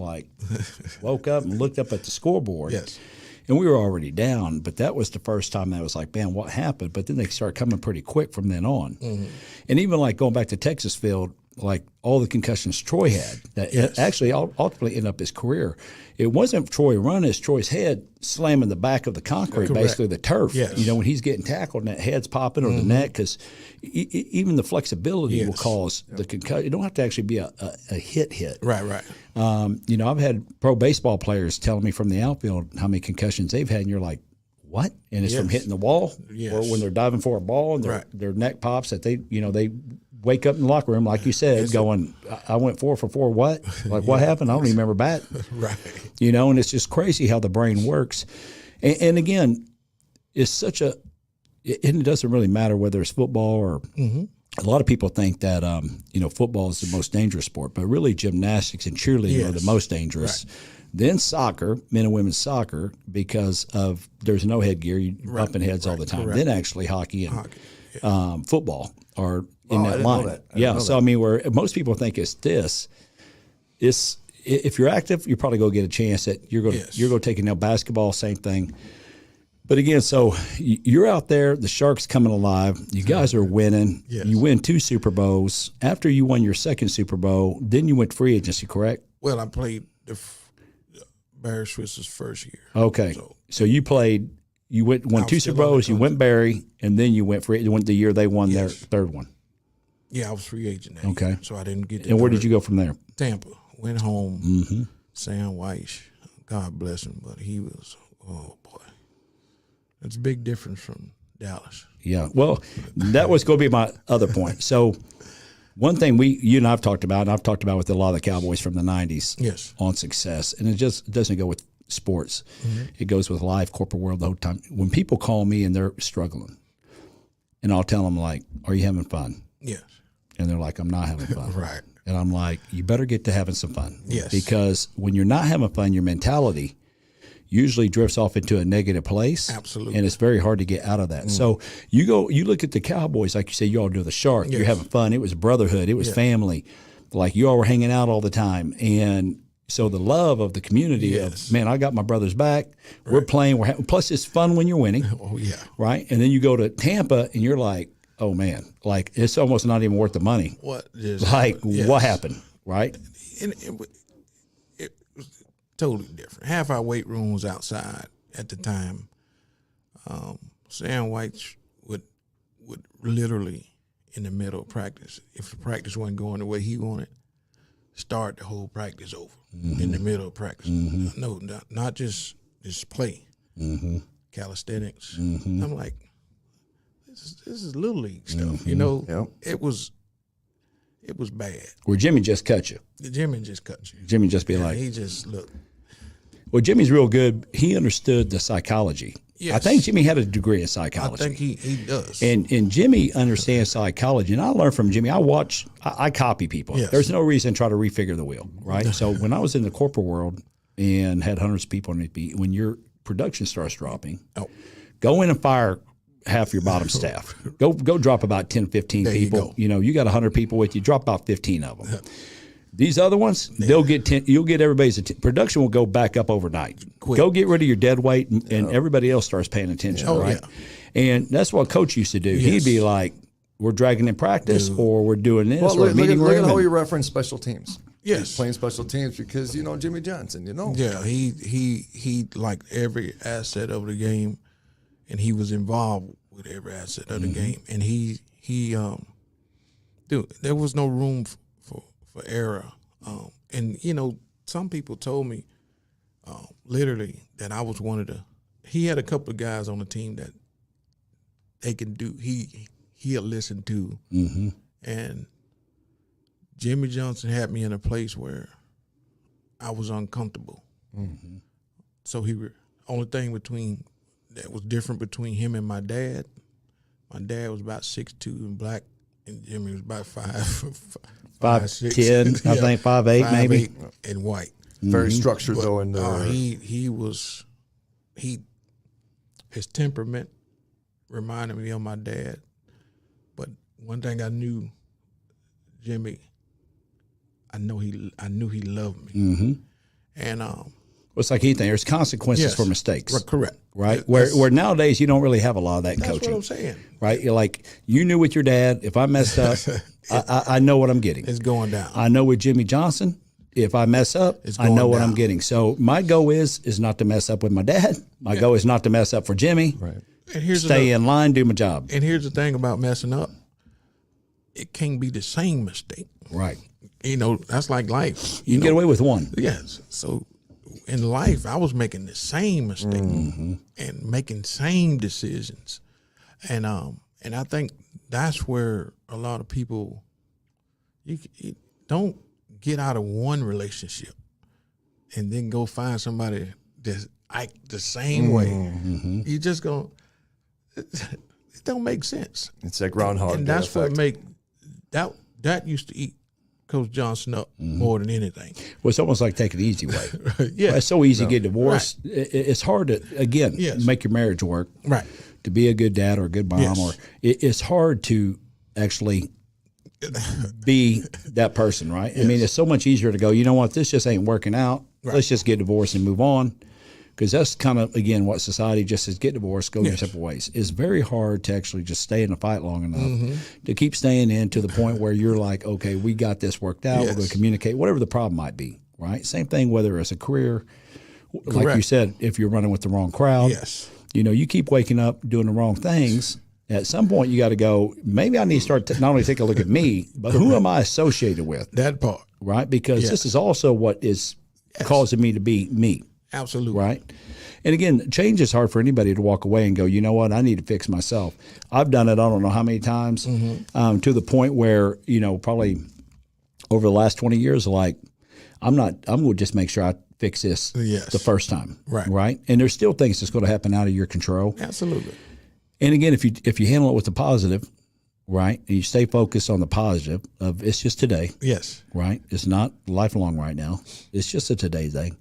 woke up and looked up at the scoreboard. Yes. And we were already down. But that was the first time that was like, man, what happened? But then they started coming pretty quick from then on. And even going back to Texas Field, all the concussions Troy had that actually ultimately ended up his career. It wasn't Troy running, it's Troy's head slamming the back of the concrete, basically the turf. Yes. When he's getting tackled and that head's popping or the neck, because even the flexibility will cause the concussion. It don't have to actually be a hit. Right. I've had pro baseball players telling me from the outfield how many concussions they've had, and you're like, what? And it's from hitting the wall or when they're diving for a ball and their neck pops that they wake up in the locker room, like you said, going, I went 4 for 4. What? What happened? I don't even remember batting. Right. And it's just crazy how the brain works. And again, it's such and it doesn't really matter whether it's football or a lot of people think that, football is the most dangerous sport, but really gymnastics and cheerleading are the most dangerous. Right. Then soccer, men and women's soccer, because of there's no headgear, you bumping heads all the time. Then actually hockey and football are in that line. So I mean, where most people think it's this, if you're active, you probably go get a chance at you're going to take it. Now basketball, same thing. But again, so you're out there, the Sharks coming alive. You guys are winning. Yes. You win 2 Super Bowls. After you won your second Super Bowl, then you went free agency, correct? Well, I played Barry Switzer's first year. Okay, so you played. You won 2 Super Bowls. You went Barry, and then you went free. You went the year they won their third one. Yeah, I was free agent. Okay, so I didn't get. And where did you go from there? Tampa. Went home. Sam Weiss, God bless him, but he was it's a big difference from Dallas. Yeah, well, that was going to be my other point. So, one thing you and I've talked about, and I've talked about with a lot of the Cowboys from the '90s, on success, and it just doesn't go with sports. It goes with life, corporate world the whole time. When people call me and they're struggling, and I'll tell them "Are you having fun?" Yes. And they're like, "I'm not having fun." Right. And I'm like, "You better get to having some fun." Yes. Because when you're not having fun, your mentality, usually drifts off into a negative place. Absolutely. And it's very hard to get out of that. So you look at the Cowboys, like you say, you all do the Shark. You're having fun. It was brotherhood. It was family. Like you all were hanging out all the time. And so the love of the community of, man, I got my brother's back. Right. We're playing. Plus it's fun when you're winning. Oh, yeah. Right? And then you go to Tampa and you're like, oh, man, like it's almost not even worth the money. What happened? Right? And it was totally different. Half our weight room was outside at the time. Sam White would literally, in the middle of practice, if the practice wasn't going the way he wanted, start the whole practice over in the middle of practice. No, not just play. Calisthenics. I'm like, this is little league stuff. You know, it was bad. Where Jimmy just cut you. Jimmy just cut you. Jimmy just be like, he just looked. Well, Jimmy's real good. He understood the psychology. Yes. I think Jimmy had a degree in psychology. I think he does. And Jimmy understands psychology. And I learned from Jimmy. I copy people. Yes. There's no reason to try to refigure the wheel, right? So when I was in the corporate world and had hundreds of people on it, when your production starts dropping, go in and fire half your bottom staff. Go drop about 10, 15 there people. You got 100 people with you. Drop about 15 of them. These other ones, they'll get 10. You'll get everybody's production will go back up overnight. Quick. Go get rid of your dead weight, and everybody else starts paying attention, right? Yeah. And that's what Coach used to do. Yes. He'd be like, "We're dragging in practice, or we're doing this." Well, or look at how you reference special teams. Yes, playing special teams because Jimmy Johnson. Yeah, he liked every asset of the game, and he was involved with every asset of the game. And he dude, there was no room for error. And some people told me literally that I was one of the. He had a couple of guys on the team that they can do. He'll listen to, and Jimmy Johnson had me in a place where I was uncomfortable. So only thing that was different between him and my dad. My dad was about 6'2" and black, and Jimmy was about 5'10", 5'6". I think 5'8", maybe, and white. Very structured though. And his temperament reminded me of my dad. But one thing I knew, Jimmy, I knew he loved me. And it's like anything. There's consequences for mistakes. Correct. Right? Where nowadays you don't really have a lot of that in coaching. That's what I'm saying. Right? You're like, you knew with your dad, if I messed up, I know what I'm getting. It's going down. I know with Jimmy Johnson, if I mess up, I know what I'm getting. So my goal is not to mess up with my dad. My goal is not to mess up for Jimmy. Right. And stay in line, do my job. And here's the thing about messing up. It can't be the same mistake. Right. That's like life. You can get away with one. Yes. So in life, I was making the same mistake and making same decisions. And I think that's where a lot of people, you don't get out of one relationship and then go find somebody that's act the same way. You just go, it don't make sense. It's like Groundhog Day. And that's what make that used to eat Coach Johnson up more than anything. Well, it's almost like taking the easy way. Yeah, it's so easy to get divorced. Right. It's hard to make your marriage work. Right. To be a good dad or a good mom, or it's hard to actually be that person, right? Yes. I mean, it's so much easier to go, you know what, this just ain't working out. Right. Let's just get divorced and move on. Because that's kind of, again, what society just says, get divorced, go your separate ways. It's very hard to actually just stay in a fight long enough to keep staying in to the point where you're like, okay, we got this worked out. We're going to communicate, whatever the problem might be, right? Same thing, whether it's a career, like you said, if you're running with the wrong crowd. Yes. You keep waking up doing the wrong things. At some point, you got to go, maybe I need to start to not only take a look at me, but who am I associated with? That part. Right? Because this is also what is causing me to be me. Absolutely. Right? And again, change is hard for anybody to walk away and go, you know what, I need to fix myself. I've done it, I don't know how many times, to the point where, probably over the last 20 years, like, I'm going to just make sure I fix this the first time. Right? And there's still things that's going to happen out of your control. Absolutely. And again, if you handle it with the positive, right, and you stay focused on the positive of it's just today. Yes. Right? It's not lifelong right now. It's just a today thing.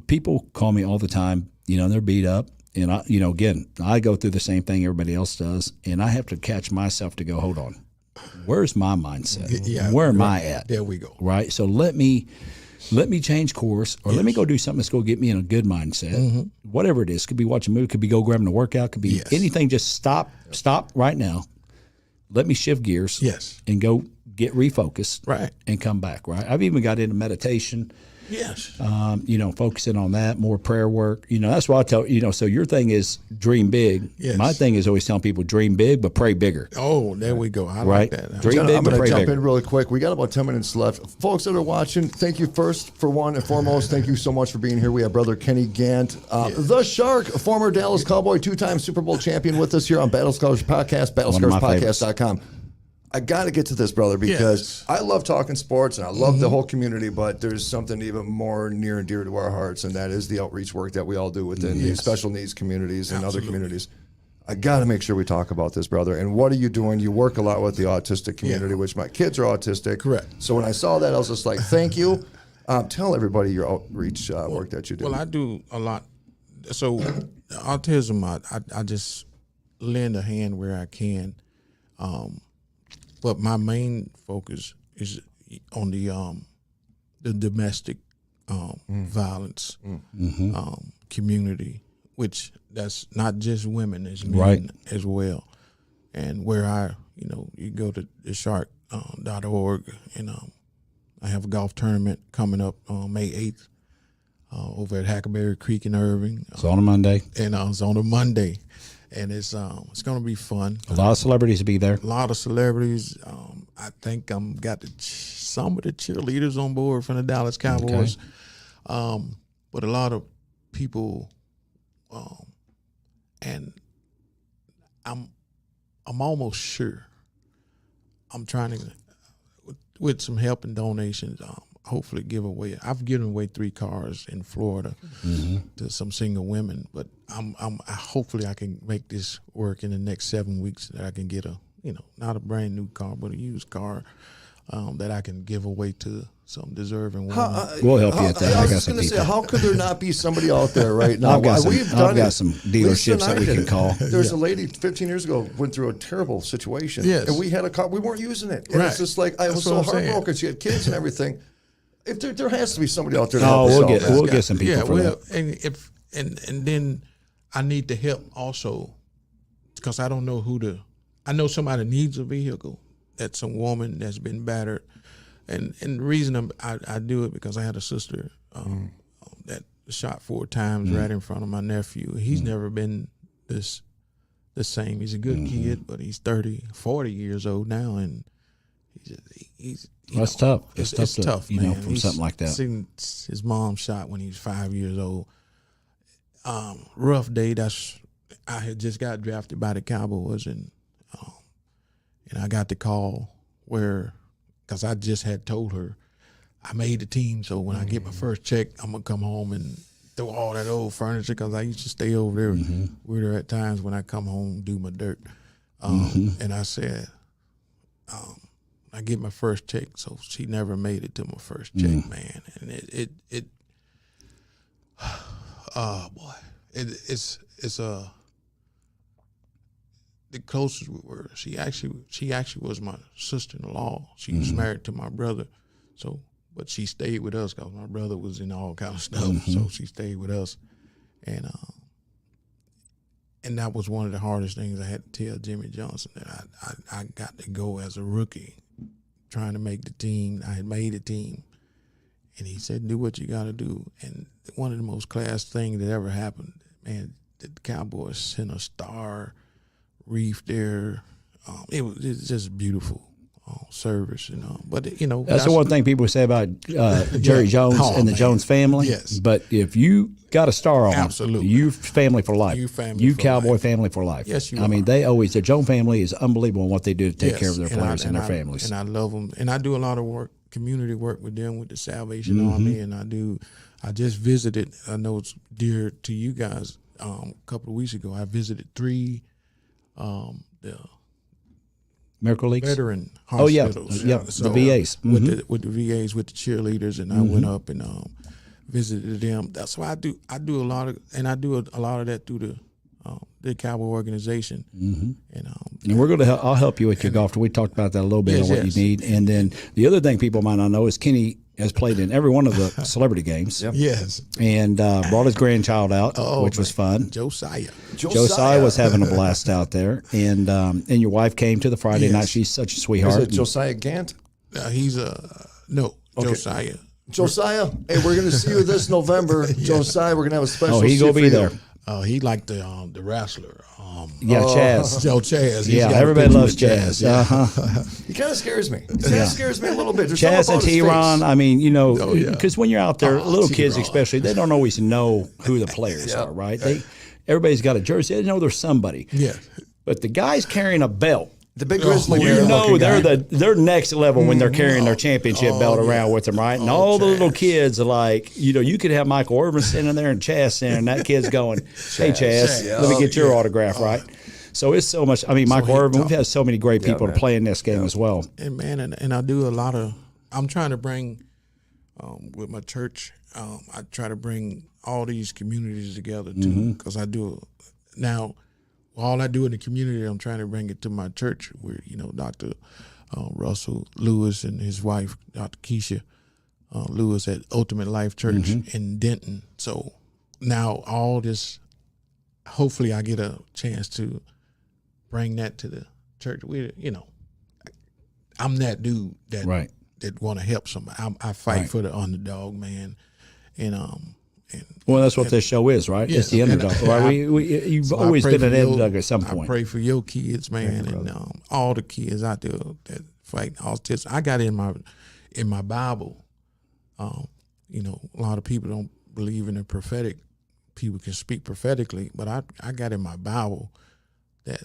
People call me all the time, they're beat up. And again, I go through the same thing everybody else does. And I have to catch myself to go, hold on, where's my mindset? Yeah, Where am I at? There we go. Right. So let me change course, or let me go do something that's going to get me in a good mindset. Whatever it is, could be watching a movie, could be go grabbing a workout, could be anything. Just stop right now. Let me shift gears. Yes. And go get refocused. Right. And come back. Right. I've even got into meditation. Yes. Focusing on that, more prayer work. That's why I tell, so your thing is dream big. Yes. My thing is always telling people dream big, but pray bigger. Oh, there we go. I Right. like that. Dream big, I'm but going to pray jump bigger. in really quick. We got about 10 minutes left. Folks that are watching, thank you first for one and foremost. Thank you so much for being here. We have brother Kenny Gant, the Shark, former Dallas Cowboy, 2-time Super Bowl champion with us here on Battle Scars Podcast, battlescarspodcast.com. I got to get to this, brother, because I love talking sports and I love the whole community, but there's something even more near and dear to our hearts, and that is the outreach work that we all do within these special needs communities and other communities. I got to make sure we talk about this, brother. And what are you doing? You work a lot with the autistic community, which my kids are autistic. Correct. So when I saw that, I was just like, thank you. Tell everybody your outreach work that you do. Well, I do a lot. So autism, I just lend a hand where I can. But my main focus is on the domestic violence community, which that's not just women, it's men as well. And where you go to the shark.org, and I have a golf tournament coming up on May 8th over at Hackleberry Creek in Irving. It's on a Monday. And it's on a Monday. And it's going to be fun. A lot of celebrities will be there. A lot of celebrities. I think got some of the cheerleaders on board from the Dallas Cowboys. Okay. But a lot of people, and I'm almost sure. I'm trying to, with some help and donations, hopefully give away. I've given away 3 cars in Florida to some single women, but hopefully I can make this work in the next 7 weeks, that I can get not a brand new car, but a used car that I can give away to some deserving women. We'll help you at that. I was just going to say, how could there not be somebody out there right now? I've got some dealerships that we can call. There's a lady 15 years ago went through a terrible situation, and we had a car. We weren't using it, and it's just like I was so heartbroken. She had kids and everything. If there has to be somebody out there. We'll get some people for that. And then I need the help also, because I don't know I know somebody needs a vehicle. That's some woman that's been battered, and the reason I do it, because I had a sister that shot 4 times right in front of my nephew. He's never been the same. He's a good kid, but he's 40 years old now, and he's that's tough. It's tough, man. From something like that. Seen his mom shot when he was 5 years old. Rough day. I had just got drafted by the Cowboys, and I got the call because I just had told her I made the team. So when I get my first check, I'm gonna come home and throw all that old furniture, because I used to stay over there with her at times when I come home, do my dirt. And I said, I get my first check, so she never made it to my first check, man. And it oh boy, it's the closest we were. She actually was my sister-in-law. She was married to my brother, but she stayed with us because my brother was in all kind of stuff. So she stayed with us, and that was one of the hardest things I had to tell Jimmy Johnson, that I got to go as a rookie, trying to make the team. I had made a team, and he said, "Do what you got to do." And one of the most class things that ever happened, man, the Cowboys sent a star reef there. It's just beautiful service, But that's the one thing people say about Jerry Jones and the Jones family. Yes. But if you got a star on, absolutely, you family for life. You Cowboy life. Family for life. Yes, you. I mean, the Jones family is unbelievable in what they do to take care of their players and their families. And I love them. And I do a lot of work, community work with them, with the Salvation Army. And I just visited. I know it's dear to you guys. A couple of weeks ago, I visited 3. The Miracle Leagues? veteran hospitals. So, the VAs. With the VAs, with the cheerleaders, and I went up and visited them. That's why I do a lot of, and I do a lot of that through the Cowboy organization. And we're going to I'll help you with your golf. We talked about that a little bit Yes, on what yes. you need. And then the other thing people might not know is Kenny has played in every one of the celebrity games. Yes. And brought his grandchild out, which was fun. Josiah. Josiah was having a blast out there. And your wife came to the Friday Yes. night. She's such a Is sweetheart. it Josiah Gant? He's no, Josiah. Josiah, hey, we're going to see you this November. Josiah, we're going to have a special. He gonna seat be for you. there. He like the wrestler. Chaz. Joe Chaz. He's Yeah, got a everybody picture loves with Chaz. Yeah. He kind of scares me. He kind of scares me a little bit. There's something Chaz about and his T-Ron, face. I mean, yeah. because when you're out there, little kids T-Ron. especially, they don't always know who the players are, right? Everybody's got a jersey. They know there's somebody. Yeah. But the guy's carrying a belt. The big grizzly Oh, bear You know looking guy. they're next level when they're carrying their championship belt around with them, right? And all the little kids are like, you could have Michael Irvin standing there and Chaz standing, and that kid's going, "Hey Chaz, let me get your autograph, right?" So it's so much. I mean, Michael Irvin. We've had so many great people to play in this game as well. And man, and I do a lot of. I'm trying to bring, with my church. I try to bring all these communities together too, because I do now. All I do in the community, I'm trying to bring it to my church, where Dr. Russell Lewis and his wife, Dr. Keisha Lewis at Ultimate Life Church in Denton. So now all this, hopefully, I get a chance to bring that to the church. I'm that dude that that want to help somebody. I fight for the underdog, man, and Well, that's what this show is, right? It's the underdog, right? You've So I always pray been an for your- underdog at some I point. pray for your kids, man, and all the kids out there that fight autism. I got in my Bible. A lot of people don't believe in the prophetic. People can speak prophetically, but I got in my Bible that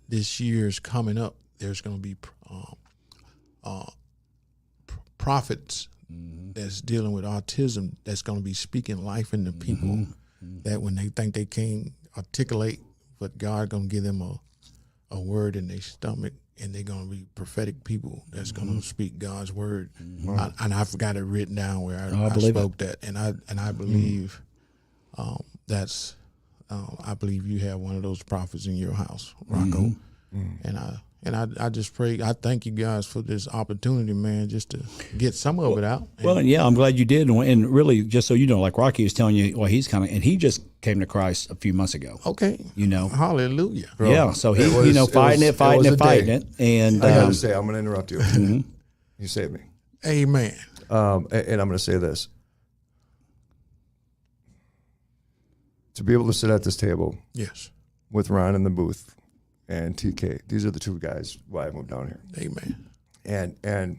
this year's coming up, there's going to be prophets that's dealing with autism that's going to be speaking life into people that when they think they can't articulate, but God going to give them a word in their stomach, and they're going to be prophetic people that's going to speak God's word. And I've got it written down where I spoke that, and I believe that's I believe you have one of those prophets in your house, Rocco, and I just pray. I thank you guys for this opportunity, man, just to get some of it out. Well, yeah, I'm glad you did. And really, just so you know, like Rocky was telling you, well, and he just came to Christ a few months ago. Okay, hallelujah. Bro, Yeah, so he, it was- fighting it was a day. it. And I got to say, I'm going to interrupt you. You saved me. Amen. And I'm going to say this. To be able to sit at this table Yes. with Ron in the booth and TK, these are the two guys why I moved down here. Amen. And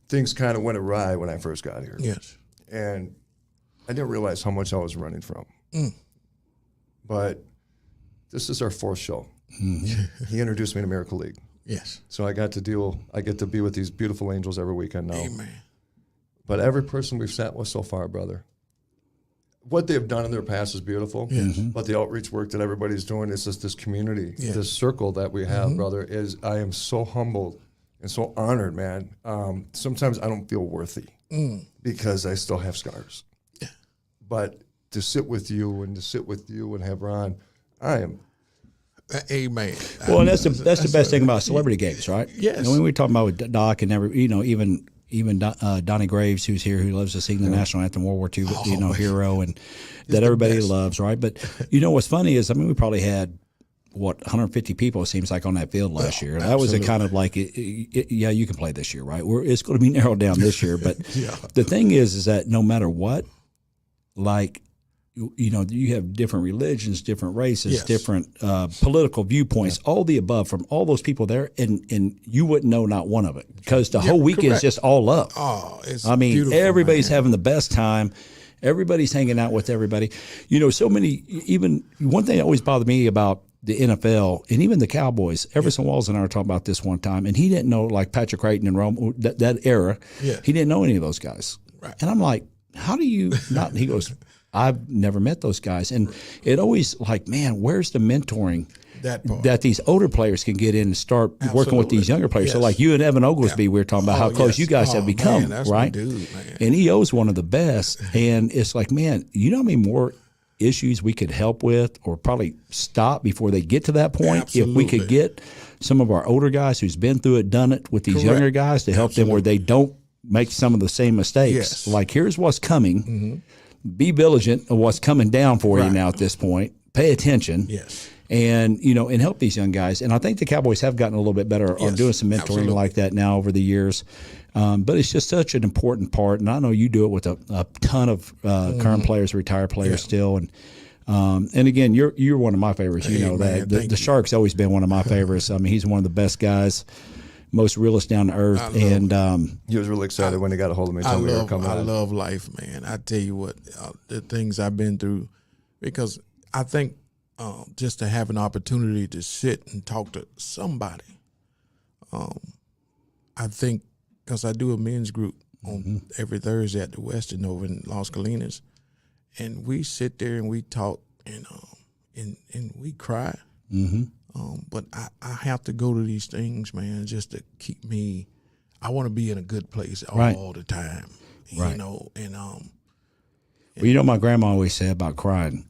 things kind of went awry when I first got here. Yes. And I didn't realize how much I was running from. But this is our fourth show. He introduced me to Miracle League. Yes. So I get to be with these beautiful angels every weekend now. Amen. But every person we've sat with so far, brother, what they've done in their past is beautiful. Yes. But the outreach work that everybody's doing is just this community, Yes. this circle that we have, brother, I am so humbled and so honored, man. Sometimes I don't feel worthy because I still have scars. Yeah. But to sit with you and have Ron, I am. Amen. well, and that's the best thing about celebrity games, right? Yes. And when we talk about with Doc and even Donnie Graves, who's here, who loves to sing the national anthem, World War II, hero, and that everybody loves, right? But what's funny is, we probably had 150 people, it seems like, on that field last year. That was a kind of like, yeah, you can play this year, right? It's going to be narrowed down this year, but the thing is that no matter what, like, you have different religions, different races, different political viewpoints, all the above from all those people there, and you wouldn't know not one of it because the whole weekend's just all love. Oh, it's beautiful, everybody's man. having the best time. Everybody's hanging out with everybody. So many, even one thing that always bothered me about the NFL and even the Cowboys, Everson Walls and I were talking about this one time, and he didn't know, like Patrick Creighton and Rome, that era, he didn't know any of those guys. Right. And I'm like, how do you not? He goes, I've never met those guys. And it always like, man, where's the mentoring? That part. that these older players can get in and start working with these younger players. So like you and Evan Oglesby, we were talking about how close you guys have become, man, that's right? my dude, man. And EO's one of the best. And it's like, man, you know how many more issues we could help with or probably stop before they get to that point? Absolutely. If we could get some of our older guys who's been through it, done it with these younger guys to help them where they don't make some of the same mistakes. Yes. Like, here's what's coming. Be vigilant of what's coming down for you now at this point. Pay attention. Yes. And, you know, and help these young guys. And I think the Cowboys have gotten a little bit better on doing some mentoring like that now over the years. But it's just such an important part. And I know you do it with a ton of current players, retired players still. And again, you're one of my favorites. You know man, that. The Shark's always been one of my favorites. I mean, he's one of the best guys, most realist down to earth. And He was really excited when he got a hold of me. I Told me they were coming on. love life, man. I tell you what, the things I've been through, because I think just to have an opportunity to sit and talk to somebody, I think, because I do a men's group on every Thursday at the Western over in Las Colinas, and we sit there and we talk and we cry. But I have to go to these things, man, just to keep me. I want to be in a good place all the time, you know. And well, you know, my grandma always said about crying,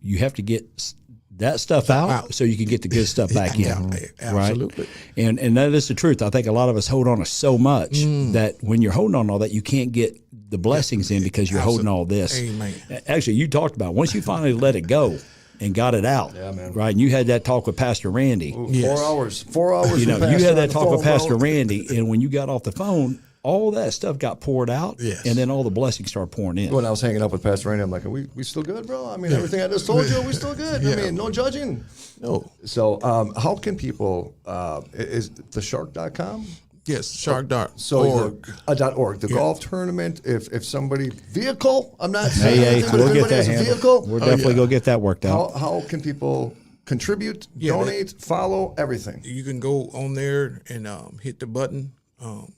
you have to get that stuff out so you can get the good stuff back in. Absolutely. Right? And that is the truth. I think a lot of us hold on to so much that when you're holding on to all that, you can't get the blessings in because you're holding all this. Amen. Actually, you talked about once you finally let it go and got it out, right? And you had that talk with Pastor Randy. 4 hours. 4 hours. You know, with you Pastor had on that the talk phone, with Pastor bro. Randy, and when you got off the phone, all that stuff got poured out, and then all the blessings started pouring in. When I was hanging up with Pastor Randy, I'm like, are we still good, bro? I mean, everything I just told you, we still good. I mean, no judging. No. So how can people, is theshark.com? Yes, Shark Dart. So org. .org. The golf tournament, if somebody, vehicle, I'm not saying Hey, anything, but we'll if get anybody that has a handled. vehicle, We're definitely going to get that worked out. how can people contribute, donate, follow, everything? You can go on there and hit the button, and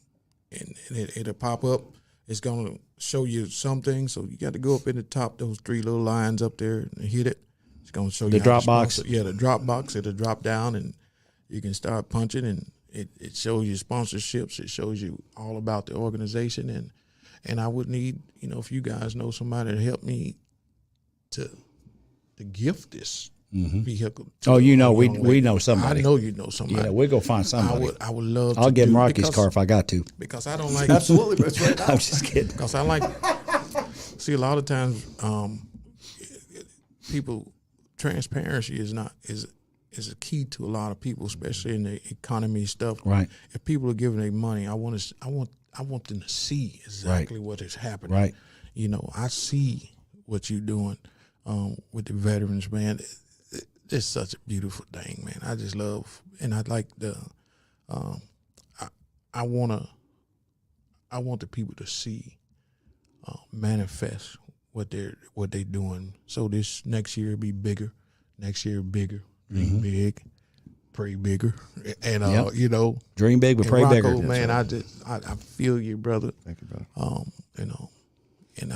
it'll pop up. It's going to show you something. So you got to go up in the top, those 3 little lines up there, and hit it. It's going to show you The how drop to box. sponsor. Yeah, the drop box. It'll drop down, and you can start punching, and it shows you sponsorships. It shows you all about the organization, and I would need, you know, if you guys know somebody to help me to gift this vehicle. Oh, you know, we know somebody. I know you know somebody. Yeah, we'll go find somebody. I would love. I'll to give him do- Rocky's because- car if I got to. because I don't like Absolutely, but it's right now. I'm just kidding. because I like see a lot of times people transparency is a key to a lot of people, especially in the economy stuff. Right. If people are giving their money, I want them to see exactly what is happening. Right. You know, I see what you're doing with the veterans, man. It's such a beautiful thing, man. I just love, and I like the. I want the people to see, manifest what they're doing. So this next year be bigger. Next year bigger. Dream big. Pray bigger. And you know, Dream big, but and pray Rocco, bigger. man, I feel you, brother. Thank you, brother. You know, and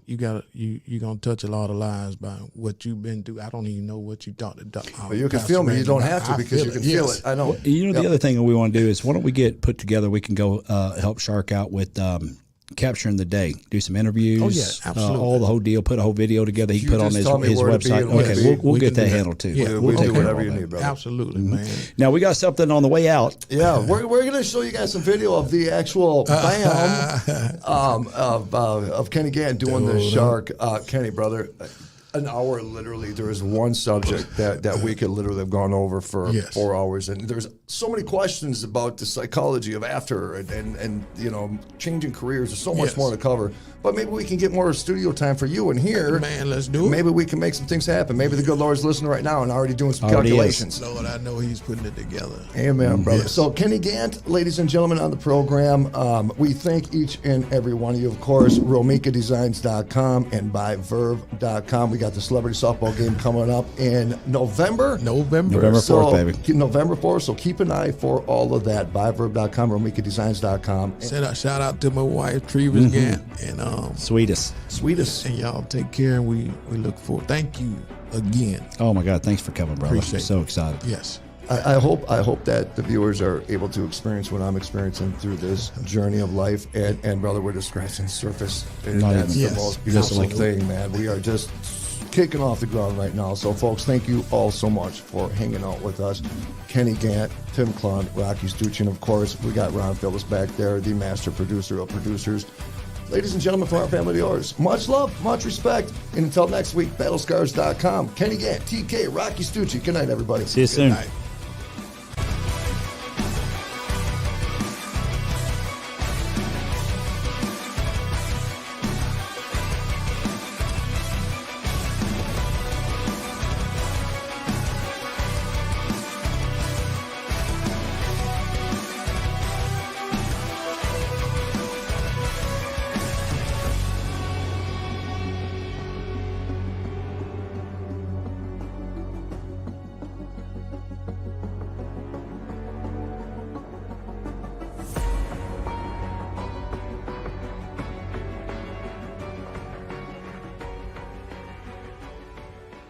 you gonna touch a lot of lives by what you've been through. I don't even know what you thought. But you can feel me. You don't have to because you can feel it. I know. You know, the other thing that we want to do is why don't we get put together? We can go help Shark out with capturing the day, do some interviews. Oh, yeah, absolutely. All the whole deal. Put a whole video together. He can You put on just his tell me where to be website. and when to Okay, be. we'll We get can that do that. handled too. Yeah, we we'll do take whatever care you of need, that. brother. Absolutely, man. Now we got something on the way out. Yeah, we're going to show you guys some video of the actual bam of Kenny Gant doing the shark. Kenny, brother, an hour literally. There is one subject that we could literally have gone over for 4 hours, and there's so many questions about the psychology of after and you know, changing careers. There's so much more to cover. But maybe we can get more studio time for you in here. Man, let's do it. Maybe we can make some things happen. Maybe the good Lord's listening right now and already doing some Already calculations. Lord, I know he's putting it together. Amen, brother. Yes. So Kenny Gant, ladies and gentlemen, on the program, we thank each and every one of you. Of course, RomikaDesigns.com and ByVerve.com. We got the celebrity softball game coming up in November. November 4th, baby. November 4th. So keep an eye for all of that. ByVerve.com, RomikaDesigns.com. Shout out to my wife, Trevis Gant, and Sweetest. Sweetest. and y'all take care. And we look forward. Thank you again. Oh my God! Thanks for coming, brother. Appreciate So it. excited. Yes. I hope that the viewers are able to experience what I'm experiencing through this journey of life. And brother, we're just scratching the surface. And Not that's even. the Yes. most beautiful Just like- thing, man. We are just kicking off the ground right now. So, folks, thank you all so much for hanging out with us. Kenny Gant, Tim Klund, Rocci Stucci, and of course, we got Ron Phillips back there, the master producer of producers. Ladies and gentlemen, from our family to yours, much love, much respect. And until next week, battlescars.com. Kenny Gant, TK, Rocci Stucci. Good night, everybody. See you soon. Night.